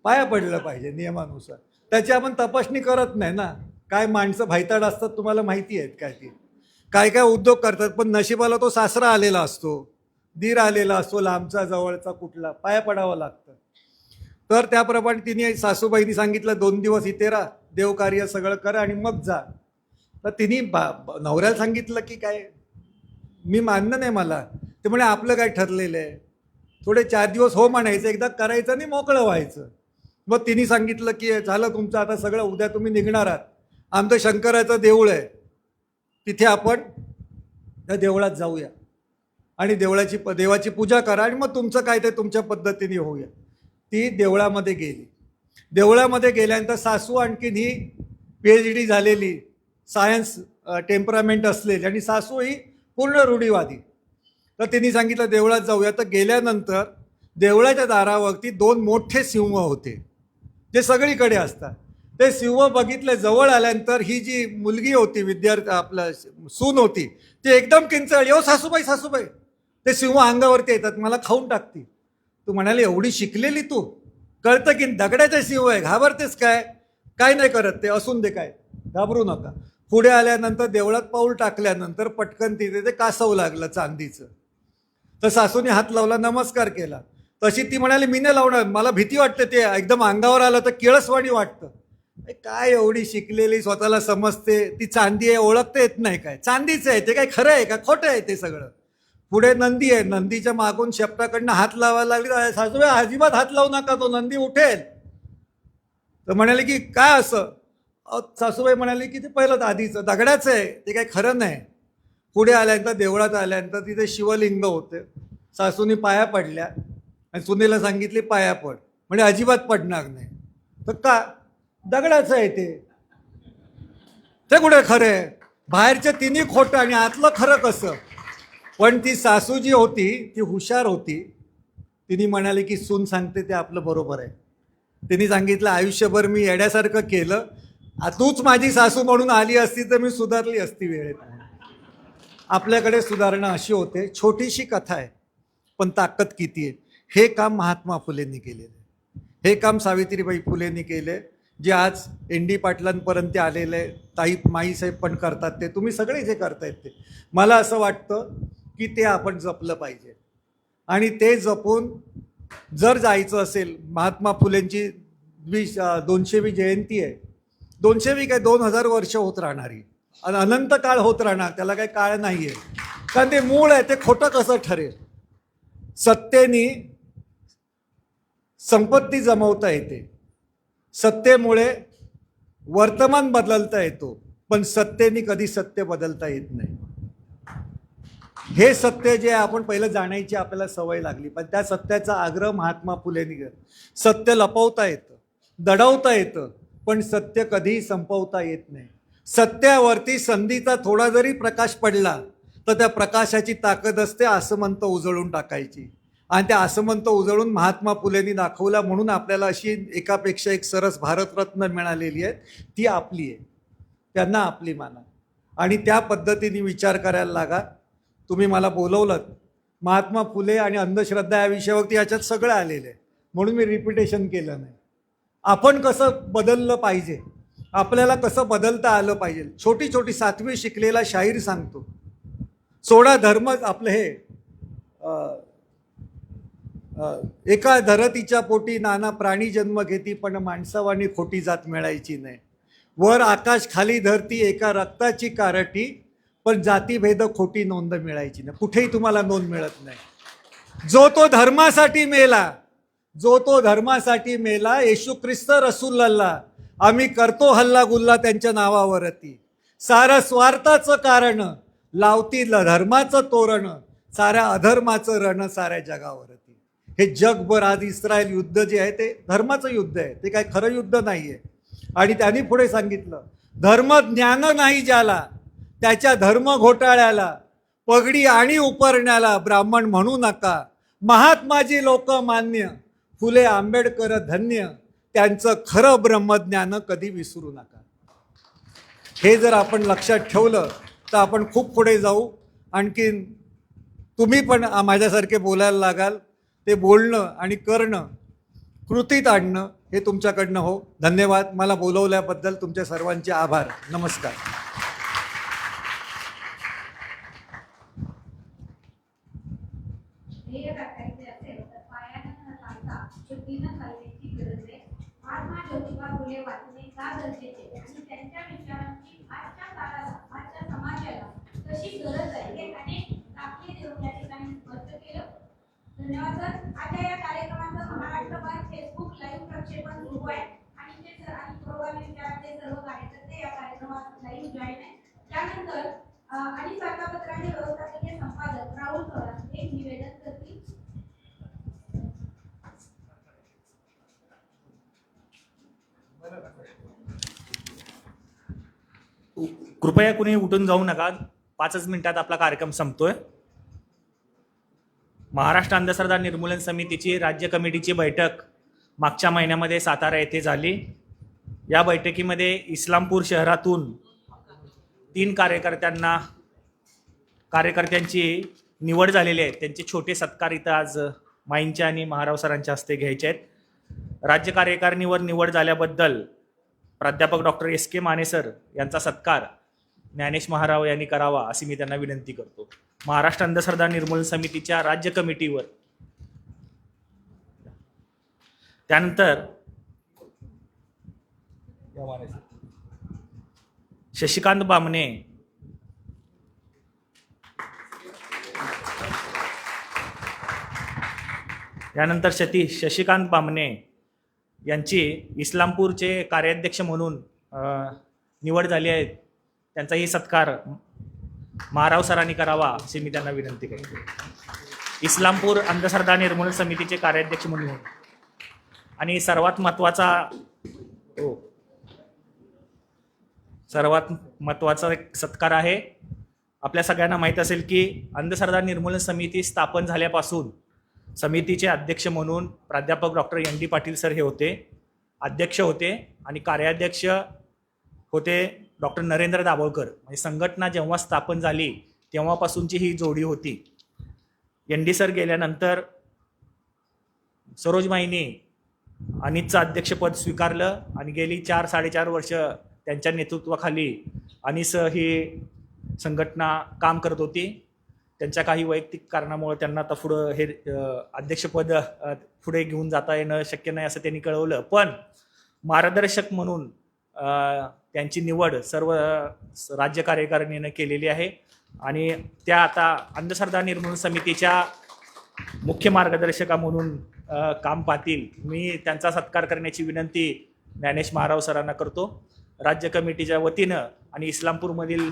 S4: पाया पडलं पाहिजे नियमानुसार. त्याची आपण तपासणी करत नाही ना. काय माणसं भाईताड असतात तुम्हाला माहिती आहेत काय. ती काय काय उद्योग करतात, पण नशिबाला तो सासरा आलेला असतो, दीर आलेला असतो, लांबचा जवळचा कुठला, पाया पडावं लागतं. तर त्याप्रमाणे तिने सासूबाईंनी सांगितलं 2 दिवस इथे राहा, देवकार्य सगळं करा आणि मग जा. तर तिने नवऱ्याला सांगितलं की काय मी मानणं नाही मला. ते म्हणे आपलं काय ठरलेलं आहे, थोडे 4 दिवस हो म्हणायचं, एकदा करायचं आणि मोकळं व्हायचं. मग तिने सांगितलं की झालं तुमचं आता सगळं, उद्या तुम्ही निघणार आहात, आमचं शंकराचं देऊळ आहे तिथे आपण त्या देवळात जाऊया आणि देवाची पूजा करा आणि मग तुमचं काय ते तुमच्या पद्धतीने होऊया. ती देवळामध्ये गेली. देवळामध्ये गेल्यानंतर सासू आणखीन ही PhD झालेली, सायन्स टेम्परामेंट असलेली, आणि सासू ही पूर्ण रूढीवादी. तर तिने सांगितलं देवळात जाऊया. तर गेल्यानंतर देवळाच्या दारावरती 2 मोठे सिंह होते जे सगळीकडे असतात. ते सिंह बघितले, जवळ आल्यानंतर ही जी मुलगी होती, विद्यार्थी आपलं सून होती, ती एकदम किंचाळली, ओ सासूबाई सासूबाई. ते सिंह अंगावरती येतात, मला खाऊन टाकतील. तू म्हणाली एवढी शिकलेली तू, कळतं की दगडाचे सिंह आहे, घाबरतेस काय? काय नाही करत ते, असून दे, काय घाबरू नका. पुढे आल्यानंतर देवळात पाऊल टाकल्यानंतर पटकन तिथे ते कासव लागलं चांदीचं. तर सासूने हात लावला, नमस्कार केला. तशी ती म्हणाली मी नाही लावणार, मला भीती वाटते, ते एकदम अंगावर आलं तर किळसवाणी वाटतं. काय एवढी शिकलेली, स्वतःला समजते, ती चांदी आहे, ओळखता येत नाही काय? चांदीच आहे ते, काय खरं आहे का खोटं आहे ते सगळं? पुढे नंदी आहे, नंदीच्या मागून शेपटाकडनं हात लावायला लागली. सासूबाई अजिबात हात लावू नका, तो नंदी उठेल. तर म्हणाले की काय असं? सासूबाई म्हणाली की ते पहिलं आधीचं दगडाचं आहे, ते काही खरं नाही. पुढे आल्यानंतर देवळात आल्यानंतर तिथे शिवलिंग होते. सासूनी पाया पडल्या आणि सुनेला सांगितले पाया पड, म्हणजे अजिबात पडणार नाही. तर का? दगडाचं आहे ते, ते कुठे खरं आहे? बाहेरचं तिन्ही खोटं आणि आतलं खरं कसं? पण ती सासू जी होती ती हुशार होती. तिने म्हणाली की सून सांगते ते आपलं बरोबर आहे. तिने सांगितलं आयुष्यभर मी येड्यासारखं केलं, तूच माझी सासू म्हणून आली असती तर मी सुधारली असती वेळेत. आपल्याकडे सुधारणा अशी होते. छोटीशी कथा आहे पण ताकद किती आहे. हे काम महात्मा फुलेंनी केलेलं आहे, हे काम सावित्रीबाई फुलेंनी केले, जे आज ND पाटलांपर्यंत आलेलं आहे. ताई माईसाहेब पण करतात ते, तुम्ही सगळे जे करतायत ते. मला असं वाटतं की ते आपण जपलं पाहिजे आणि ते जपून जर जायचं असेल. महात्मा फुलेंची 200वी जयंती आहे. 200वी काय 2000 वर्ष होत राहणारी आणि अनंत काळ होत राहणार, त्याला काही काळ नाही आहे. कारण ते मूळ आहे, ते खोटं कसं ठरेल? सत्तेनी संपत्ती जमवता येते, सत्तेमुळे वर्तमान बदलता येतो, पण सत्तेनी कधी सत्य बदलता येत नाही. हे सत्य जे आपण पहिलं जाणायची आपल्याला सवय लागली, पण त्या सत्याचा आग्रह महात्मा फुलेंनी केला. सत्य लपवता येतं, दडवता येतं, पण सत्य कधीही संपवता येत नाही. सत्यावरती संधीचा थोडा जरी प्रकाश पडला तर त्या प्रकाशाची ताकद असते आसमंत उजळून टाकायची. आणि त्या आसमंत उजळून महात्मा फुलेंनी दाखवला, म्हणून आपल्याला अशी एकापेक्षा एक सरस भारतरत्न मिळालेली आहे. ती आपली आहे, त्यांना आपली माना आणि त्या पद्धतीने विचार करायला लागा. तुम्ही मला बोलवलं, महात्मा फुले आणि अंधश्रद्धा या विषयावरती याच्यात सगळं आलेलं आहे, म्हणून मी रिपिटेशन केलं नाही. आपण कसं बदललं पाहिजे, आपल्याला कसं बदलता आलं पाहिजे. छोटी छोटी 7वी शिकलेला शाहीर सांगतो, सोडा धर्म आपलं हे एका धरतीच्या पोटी नाना प्राणी जन्म घेती, पण माणसावानी खोटी जात मिळायची नाही. वर आकाश खाली धरती एका रक्ताची कारटी, पण जातीभेद खोटी नोंद मिळायची नाही. कुठेही तुम्हाला नोंद मिळत नाही. जो तो धर्मासाठी मेला, जो तो धर्मासाठी मेला, येशू ख्रिस्त रसूलल्लाह, आम्ही करतो हल्ला गुल्ला त्यांच्या नावावरती. सारं स्वार्थाचं कारण लावती धर्माचं तोरण, साऱ्या अधर्माचं रण साऱ्या जगावरती. हे जगभर आज इस्रायल युद्ध जे आहे ते धर्माचं युद्ध आहे, ते काय खरं युद्ध नाही आहे. आणि त्यांनी पुढे सांगितलं, धर्म ज्ञान नाही ज्याला, त्याच्या धर्म घोटाळ्याला, पगडी आणि उपरण्याला ब्राह्मण म्हणू नका. महात्माजी लोक मान्य, फुले आंबेडकर धन्य, त्यांचं खरं ब्रह्मज्ञान कधी विसरू नका. हे जर आपण लक्षात ठेवलं तर आपण खूप पुढे जाऊ. आणखीन तुम्ही पण माझ्यासारखे बोलायला लागाल. ते बोलणं आणि करणं, कृतीत आणणं हे तुमच्याकडनं हो. धन्यवाद. मला बोलवल्याबद्दल तुमच्या सर्वांचे आभार. नमस्कार.
S2: ध्येय गाठायचे असेल तर पायानं न चालता शुद्धीनं चालण्याची गरज आहे. महात्मा ज्योतिबा फुले वाचणे का गरजेचे आणि त्यांच्या विचारांची आजच्या काळाला, आजच्या समाजाला कशी गरज आहे हे अनेक दाखले देऊन या ठिकाणी स्पष्ट केलं. धन्यवाद सर. आजच्या या कार्यक्रमाचं महाराष्ट्रभर फेसबुक लाईव्ह प्रक्षेपण सुरू आहे आणि ते आणि प्रोग्राम विचाराचे सर्व कार्यकर्ते या कार्यक्रमात लाईव्ह जॉईन आहे. त्यानंतर आणि वार्तापत्राचे व्यवस्थापकीय संपादक राहुल थोरात एक निवेदन करतील.
S3: कृपया कुणी उठून जाऊ नका, 5च मिनिटात आपला कार्यक्रम संपतोय. महाराष्ट्र अंधश्रद्धा निर्मूलन समितीची राज्य कमिटीची बैठक मागच्या महिन्यामध्ये सातारा येथे झाली. या बैठकीमध्ये इस्लामपूर शहरातून 3 कार्यकर्त्यांची निवड झालेली आहे. त्यांचे छोटे सत्कार इथं आज माईंच्या आणि महाराव सरांच्या हस्ते घ्यायचे आहेत. राज्य कार्यकारिणीवर निवड झाल्याबद्दल प्राध्यापक डॉक्टर S.K. माने सर यांचा सत्कार ज्ञानेश महाराव यांनी करावा अशी मी त्यांना विनंती करतो. महाराष्ट्र अंधश्रद्धा निर्मूलन समितीच्या राज्य कमिटीवर. त्यानंतर शशिकांत बामणे यानंतर शशिकांत बामणे यांची इस्लामपूरचे कार्याध्यक्ष म्हणून निवड झाली आहे. त्यांचाही सत्कार महाराव सरांनी करावा अशी मी त्यांना विनंती करतो. इस्लामपूर अंधश्रद्धा निर्मूलन समितीचे कार्याध्यक्ष म्हणून. आणि सर्वात महत्त्वाचा एक सत्कार आहे. आपल्या सगळ्यांना माहीत असेल की अंधश्रद्धा निर्मूलन समिती स्थापन झाल्यापासून समितीचे अध्यक्ष म्हणून प्राध्यापक डॉक्टर ND पाटील सर हे होते, अध्यक्ष होते. आणि कार्याध्यक्ष होते डॉक्टर नरेंद्र दाभोळकर. म्हणजे संघटना जेव्हा स्थापन झाली तेव्हापासूनची ही जोडी होती. ND सर गेल्यानंतर सरोजमाईंनी अनिसचं अध्यक्षपद स्वीकारलं आणि गेली 4-4.5 वर्ष त्यांच्या नेतृत्वाखाली अनिस ही संघटना काम करत होती. त्यांच्या काही वैयक्तिक कारणामुळे त्यांना आता पुढं हे अध्यक्षपद पुढे घेऊन जाता येणं शक्य नाही असं त्यांनी कळवलं. पण मार्गदर्शक म्हणून त्यांची निवड सर्व राज्य कार्यकारिणीनं केलेली आहे. आणि त्या आता अंधश्रद्धा निर्मूलन समितीच्या मुख्य मार्गदर्शका म्हणून काम पाहतील. मी त्यांचा सत्कार करण्याची विनंती ज्ञानेश महाराव सरांना करतो. राज्य कमिटीच्या वतीनं आणि इस्लामपूरमधील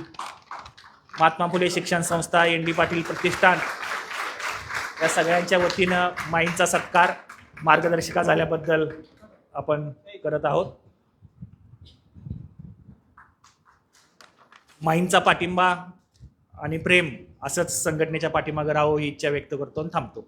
S3: महात्मा फुले शिक्षण संस्था, ND पाटील प्रतिष्ठान या सगळ्यांच्या वतीनं माईंचा सत्कार मार्गदर्शिका झाल्याबद्दल आपण करत आहोत. माईंचा पाठिंबा आणि प्रेम असंच संघटनेच्या पाठीमागे राहावं ही इच्छा व्यक्त करतो आणि थांबतो.